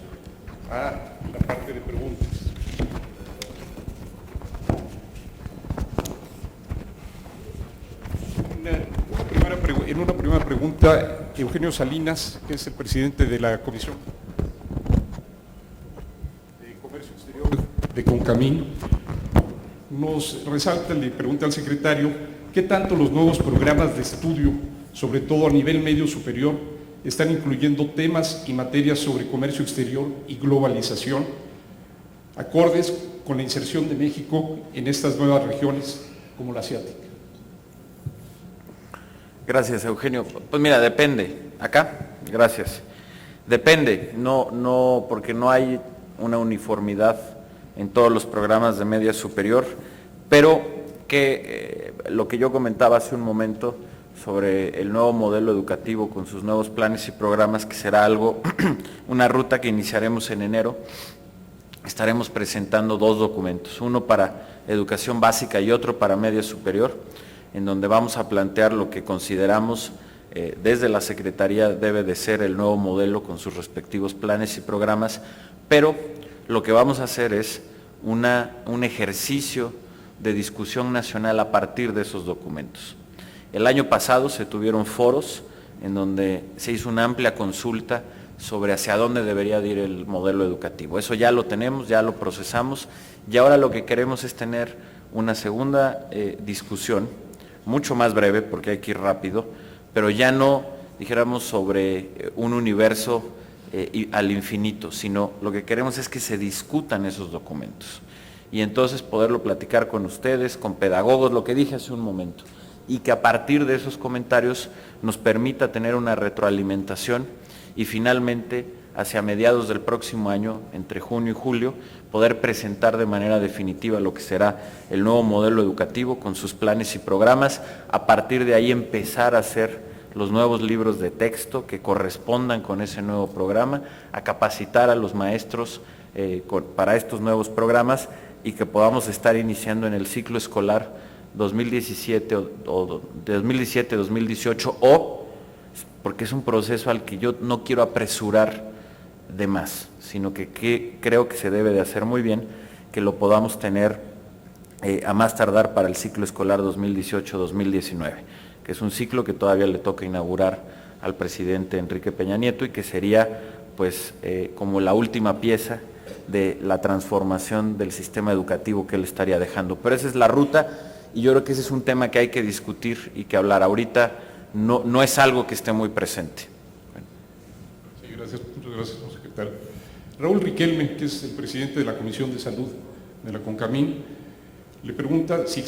a la parte de preguntas. En una primera pregunta, Eugenio Salinas, que es el presidente de la Comisión de Comercio Exterior de CONCAMIN, nos resalta, le pregunta al secretario, ¿qué tanto los nuevos programas de estudio, sobre todo a nivel medio superior, están incluyendo temas y materias sobre comercio exterior y globalización, acordes con la inserción de México en estas nuevas regiones como la asiática? Gracias, Eugenio. Pues mira, depende. ¿Acá? Gracias. Depende, no, porque no hay una uniformidad en todos los programas de media superior, pero que lo que yo comentaba hace un momento sobre el nuevo modelo educativo con sus nuevos planes y programas, que será algo, una ruta que iniciaremos en enero. Estaremos presentando 2 documentos, uno para educación básica y otro para media superior, en donde vamos a plantear lo que consideramos desde la Secretaría debe de ser el nuevo modelo con sus respectivos planes y programas, pero lo que vamos a hacer es un ejercicio de discusión nacional a partir de esos documentos. El año pasado se tuvieron foros en donde se hizo una amplia consulta sobre hacia dónde debería ir el modelo educativo. Eso ya lo tenemos, ya lo procesamos, y ahora lo que queremos es tener una segunda discusión, mucho más breve porque hay que ir rápido, pero ya no dijéramos sobre un universo al infinito, sino lo que queremos es que se discutan esos documentos y entonces poderlo platicar con ustedes, con pedagogos, lo que dije hace un momento, y que a partir de esos comentarios nos permita tener una retroalimentación y finalmente hacia mediados del próximo año, entre junio y julio, poder presentar de manera definitiva lo que será el nuevo modelo educativo con sus planes y programas. A partir de ahí empezar a hacer los nuevos libros de texto que correspondan con ese nuevo programa, a capacitar a los maestros para estos nuevos programas y que podamos estar iniciando en el ciclo escolar 2017 o 2017-2018, o porque es un proceso al que yo no quiero apresurar de más, sino que creo que se debe de hacer muy bien, que lo podamos tener a más tardar para el ciclo escolar 2018-2019, que es un ciclo que todavía le toca inaugurar al presidente Enrique Peña Nieto y que sería pues como la última pieza de la transformación del sistema educativo que él estaría dejando. Pero esa es la ruta y yo creo que ese es un tema que hay que discutir y que hablar. Ahorita no es algo que esté muy presente. Bueno. Sí, gracias, muchas gracias, señor secretario. Raúl Riquelme, que es el presidente de la Comisión de Salud de la CONCAMIN, le pregunta si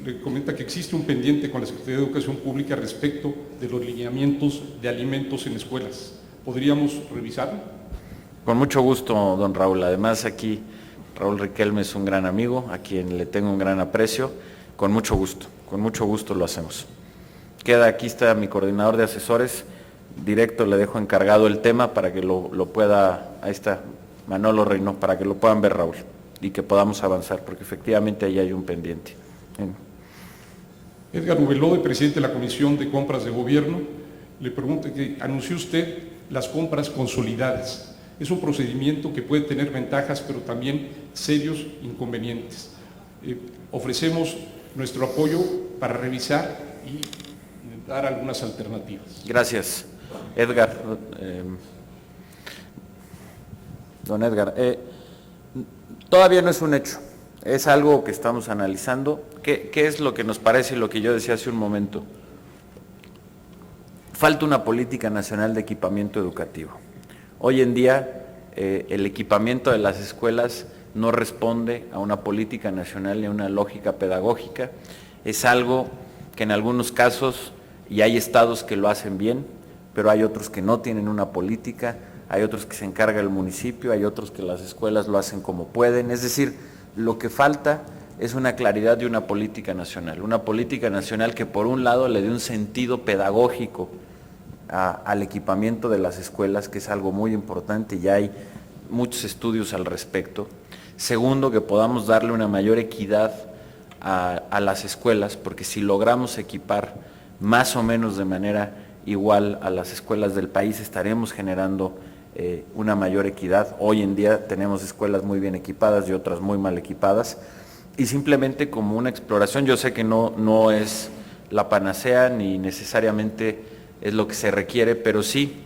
le comenta que existe un pendiente con la Secretaría de Educación Pública respecto de los lineamientos de alimentos en escuelas. ¿Podríamos revisarlo? Con mucho gusto, don Raúl. Además aquí Raúl Riquelme es un gran amigo, a quien le tengo un gran aprecio. Con mucho gusto lo hacemos. Aquí está mi coordinador de asesores, directo le dejo encargado el tema para que lo pueda, ahí está Manolo Reino, para que lo puedan ver, Raúl, y que podamos avanzar, porque efectivamente ahí hay un pendiente. Bien. Edgar Ubelode, presidente de la Comisión de Compras de Gobierno, le pregunto que anunció usted las compras consolidadas. Es un procedimiento que puede tener ventajas, pero también serios inconvenientes. Ofrecemos nuestro apoyo para revisar y dar algunas alternativas. Gracias, Edgar. Don Edgar, todavía no es un hecho, es algo que estamos analizando. ¿Qué es lo que nos parece y lo que yo decía hace un momento? Falta una política nacional de equipamiento educativo. Hoy en día el equipamiento de las escuelas no responde a una política nacional ni a una lógica pedagógica. Es algo que en algunos casos, y hay estados que lo hacen bien, pero hay otros que no tienen una política, hay otros que se encarga el municipio, hay otros que las escuelas lo hacen como pueden. Es decir, lo que falta es una claridad de una política nacional que por un lado le dé un sentido pedagógico al equipamiento de las escuelas, que es algo muy importante y hay muchos estudios al respecto. Segundo, que podamos darle una mayor equidad a las escuelas, porque si logramos equipar más o menos de manera igual a las escuelas del país, estaremos generando una mayor equidad. Hoy en día tenemos escuelas muy bien equipadas y otras muy mal equipadas, y simplemente como una exploración, yo sé que no es la panacea ni necesariamente es lo que se requiere, pero sí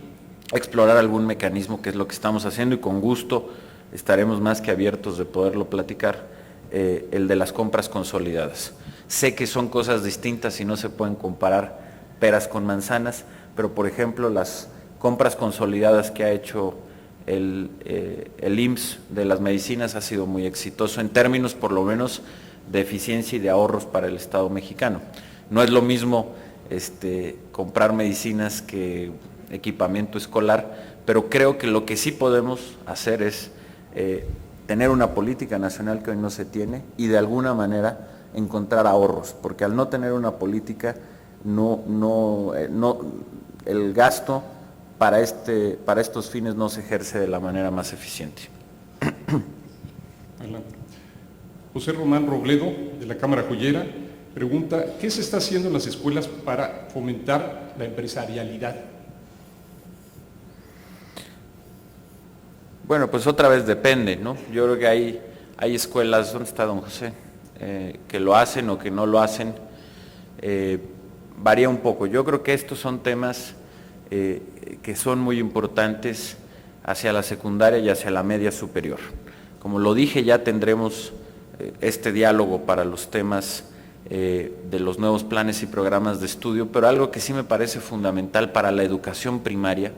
explorar algún mecanismo, que es lo que estamos haciendo, y con gusto estaremos más que abiertos de poderlo platicar, el de las compras consolidadas. Sé que son cosas distintas y no se pueden comparar peras con manzanas, pero por ejemplo las compras consolidadas que ha hecho el IMSS de las medicinas ha sido muy exitoso en términos por lo menos de eficiencia y de ahorros para el Estado mexicano. No es lo mismo comprar medicinas que equipamiento escolar, pero creo que lo que sí podemos hacer es tener una política nacional que hoy no se tiene y de alguna manera encontrar ahorros, porque al no tener una política el gasto para estos fines no se ejerce de la manera más eficiente. Adelante. José Román Robledo, de la Cámara Joyera, pregunta, ¿qué se está haciendo en las escuelas para fomentar la empresarialidad? Bueno, pues otra vez depende, ¿no? Yo creo que hay escuelas, ¿dónde está don José? Que lo hacen o que no lo hacen, varía un poco. Yo creo que estos son temas que son muy importantes hacia la secundaria y hacia la media superior. Como lo dije, ya tendremos este diálogo para los temas de los nuevos planes y programas de estudio, pero algo que sí me parece fundamental para la educación primaria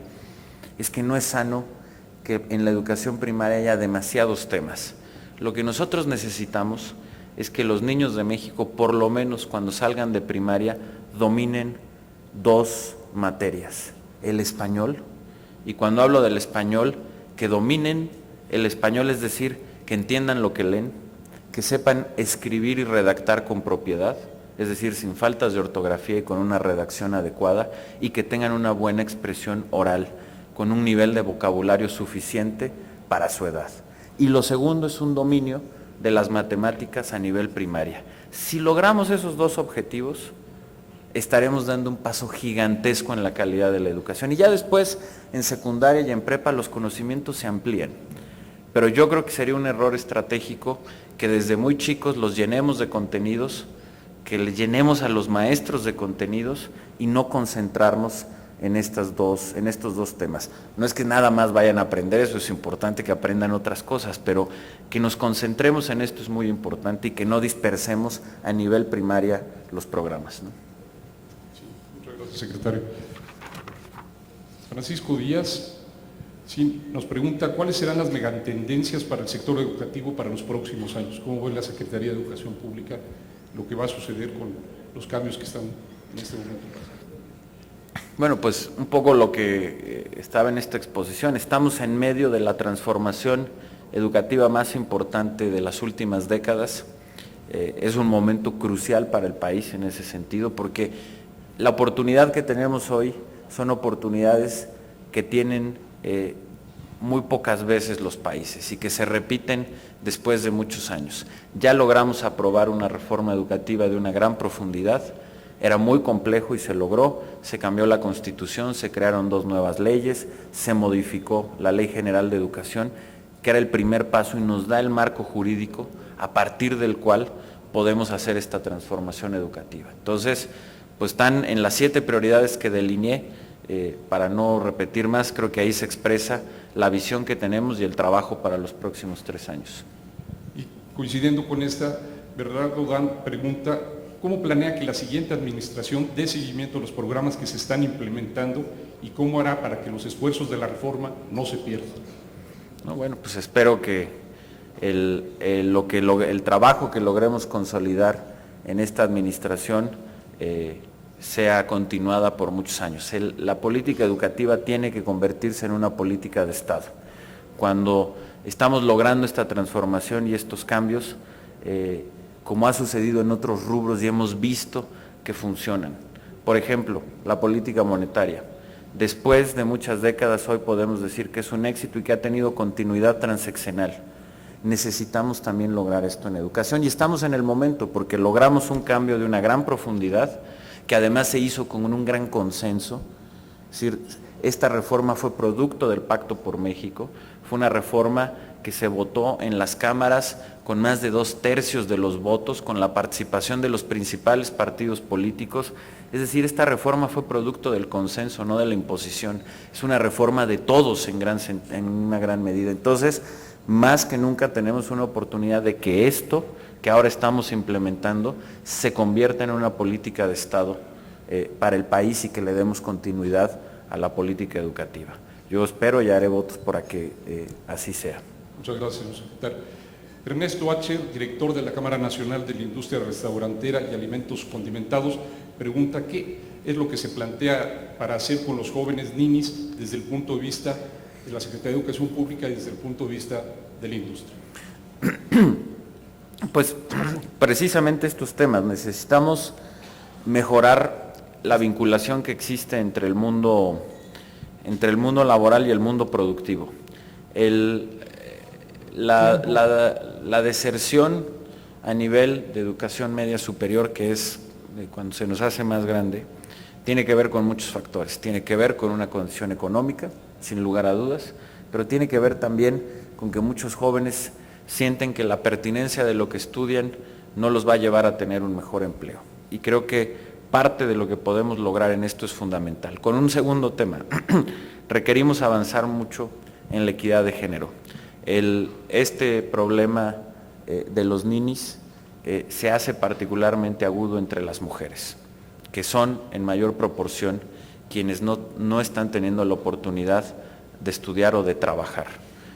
es que no es sano que en la educación primaria haya demasiados temas. Lo que nosotros necesitamos es que los niños de México, por lo menos cuando salgan de primaria, dominen 2 materias, el español, y cuando hablo del español, que dominen el español, es decir, que entiendan lo que leen, que sepan escribir y redactar con propiedad, es decir, sin faltas de ortografía y con una redacción adecuada, y que tengan una buena expresión oral, con un nivel de vocabulario suficiente para su edad. Y lo segundo es un dominio de las matemáticas a nivel primaria. Si logramos esos 2 objetivos, estaremos dando un paso gigantesco en la calidad de la educación. Y ya después, en secundaria y en prepa, los conocimientos se amplían. Pero yo creo que sería un error estratégico que desde muy chicos los llenemos de contenidos, que le llenemos a los maestros de contenidos y no concentrarnos en estos 2 temas. No es que nada más vayan a aprender, eso es importante que aprendan otras cosas, pero que nos concentremos en esto es muy importante y que no dispersemos a nivel primaria los programas, ¿no? Sí, muchas gracias, secretario. Francisco Díaz nos pregunta, ¿cuáles serán las megatendencias para el sector educativo para los próximos años? ¿Cómo ve la Secretaría de Educación Pública lo que va a suceder con los cambios que están en este momento pasando? Bueno, pues un poco lo que estaba en esta exposición. Estamos en medio de la transformación educativa más importante de las últimas décadas. Es un momento crucial para el país en ese sentido, porque la oportunidad que tenemos hoy son oportunidades que tienen muy pocas veces los países y que se repiten después de muchos años. Ya logramos aprobar una reforma educativa de una gran profundidad, era muy complejo y se logró, se cambió la Constitución, se crearon 2 nuevas leyes, se modificó la Ley General de Educación, que era el primer paso y nos da el marco jurídico a partir del cual podemos hacer esta transformación educativa. Entonces, pues están en las 7 prioridades que delineé, para no repetir más, creo que ahí se expresa la visión que tenemos y el trabajo para los próximos 3 años. Y coincidiendo con esta, Bernardo Dan pregunta, ¿cómo planea que la siguiente administración dé seguimiento a los programas que se están implementando y cómo hará para que los esfuerzos de la reforma no se pierdan? No, bueno, pues espero que el trabajo que logremos consolidar en esta administración sea continuada por muchos años. La política educativa tiene que convertirse en una política de Estado. Cuando estamos logrando esta transformación y estos cambios, como ha sucedido en otros rubros y hemos visto que funcionan. Por ejemplo, la política monetaria. Después de muchas décadas, hoy podemos decir que es un éxito y que ha tenido continuidad transeccional. Necesitamos también lograr esto en educación y estamos en el momento porque logramos un cambio de una gran profundidad que además se hizo con un gran consenso. Es decir, esta reforma fue producto del Pacto por México, fue una reforma que se votó en las cámaras con más de 2/3 de los votos, con la participación de los principales partidos políticos. Es decir, esta reforma fue producto del consenso, no de la imposición. Es una reforma de todos en una gran medida. Entonces, más que nunca tenemos una oportunidad de que esto que ahora estamos implementando se convierta en una política de Estado para el país y que le demos continuidad a la política educativa. Yo espero y haré votos para que así sea. Muchas gracias, señor secretario. Ernesto H., director de la Cámara Nacional de la Industria Restaurantera y Alimentos Condimentados, pregunta qué es lo que se plantea para hacer con los jóvenes ninis desde el punto de vista de la Secretaría de Educación Pública y desde el punto de vista de la industria. Pues precisamente estos temas, necesitamos mejorar la vinculación que existe entre el mundo laboral y el mundo productivo. La deserción a nivel de educación media superior, que es cuando se nos hace más grande, tiene que ver con muchos factores. Tiene que ver con una condición económica, sin lugar a dudas, pero tiene que ver también con que muchos jóvenes sienten que la pertinencia de lo que estudian no los va a llevar a tener un mejor empleo. Y creo que parte de lo que podemos lograr en esto es fundamental. Con un segundo tema, requerimos avanzar mucho en la equidad de género. Este problema de los ninis se hace particularmente agudo entre las mujeres, que son en mayor proporción quienes no están teniendo la oportunidad de estudiar o de trabajar.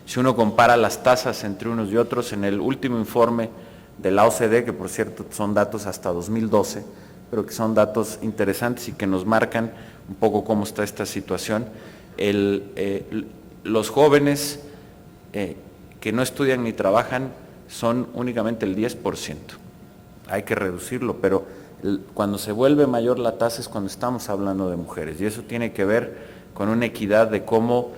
Si uno compara las tasas entre unos y otros, en el último informe de la OCDE, que por cierto son datos hasta 2012, pero que son datos interesantes y que nos marcan un poco cómo está esta situación, los jóvenes que no estudian ni trabajan son únicamente el 10%. Hay que reducirlo, pero cuando se vuelve mayor la tasa es cuando estamos hablando de mujeres, y eso tiene que ver con una equidad de cómo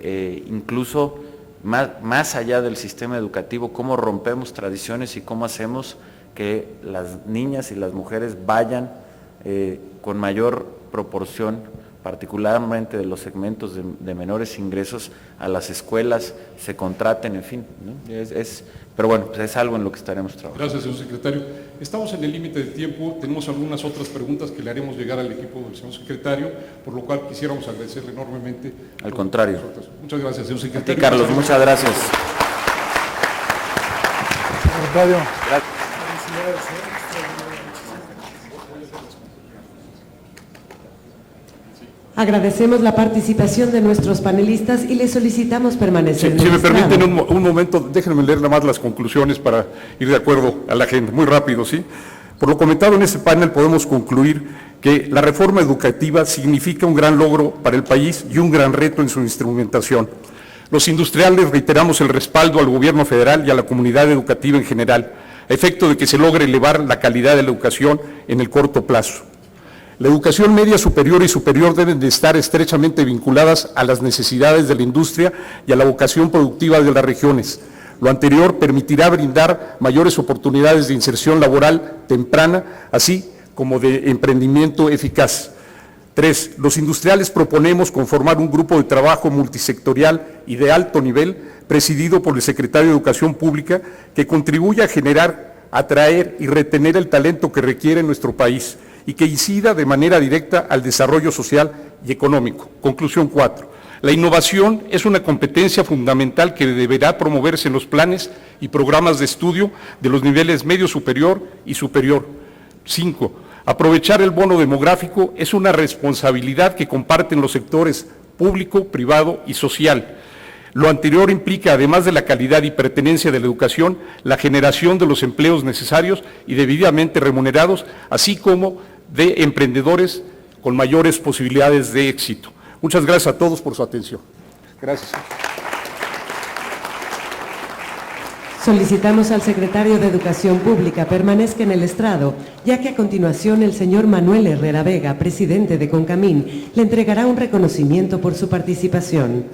incluso más allá del sistema educativo, cómo rompemos tradiciones y cómo hacemos que las niñas y las mujeres vayan con mayor proporción, particularmente de los segmentos de menores ingresos, a las escuelas, se contraten, en fin, ¿no? Pero bueno, pues es algo en lo que estaremos trabajando. Gracias, señor secretario. Estamos en el límite de tiempo, tenemos algunas otras preguntas que le haremos llegar al equipo del señor secretario, por lo cual quisiéramos agradecerle enormemente. Al contrario. Muchas gracias, señor A secretario. ti, Carlos, muchas gracias. Secretario. Gracias. Agradecemos la participación de nuestros panelistas y les solicitamos permanecer. Si me estrado. permiten un momento, déjenme leer nada más las conclusiones para ir de acuerdo a la agenda, muy rápido, ¿sí? Por lo comentado en este panel podemos concluir que la reforma educativa significa un gran logro para el país y un gran reto en su instrumentación. Los industriales reiteramos el respaldo al gobierno federal y a la comunidad educativa en general, a efecto de que se logre elevar la calidad de la educación en el corto plazo. La educación media superior y superior deben de estar estrechamente vinculadas a las necesidades de la industria y a la vocación productiva de las regiones. Lo anterior permitirá brindar mayores oportunidades de inserción laboral temprana, así como de emprendimiento eficaz. 3. Los industriales proponemos conformar un grupo de trabajo multisectorial y de alto nivel, presidido por el secretario de Educación Pública, que contribuya a generar, atraer y retener el talento que requiere nuestro país y que incida de manera directa al desarrollo social y económico. Conclusión 4. La innovación es una competencia fundamental que deberá promoverse en los planes y programas de estudio de los niveles medio superior y superior. 5. Aprovechar el bono demográfico es una responsabilidad que comparten los sectores público, privado y social. Lo anterior implica, además de la calidad y pertenencia de la educación, la generación de los empleos necesarios y debidamente remunerados, así como de emprendedores con mayores posibilidades de éxito. Muchas gracias a todos por su atención. Gracias. Solicitamos al secretario de Educación Pública permanezca en el estrado, ya que a continuación el señor Manuel Herrera Vega, presidente de CONCAMIN, le entregará un reconocimiento por su participación.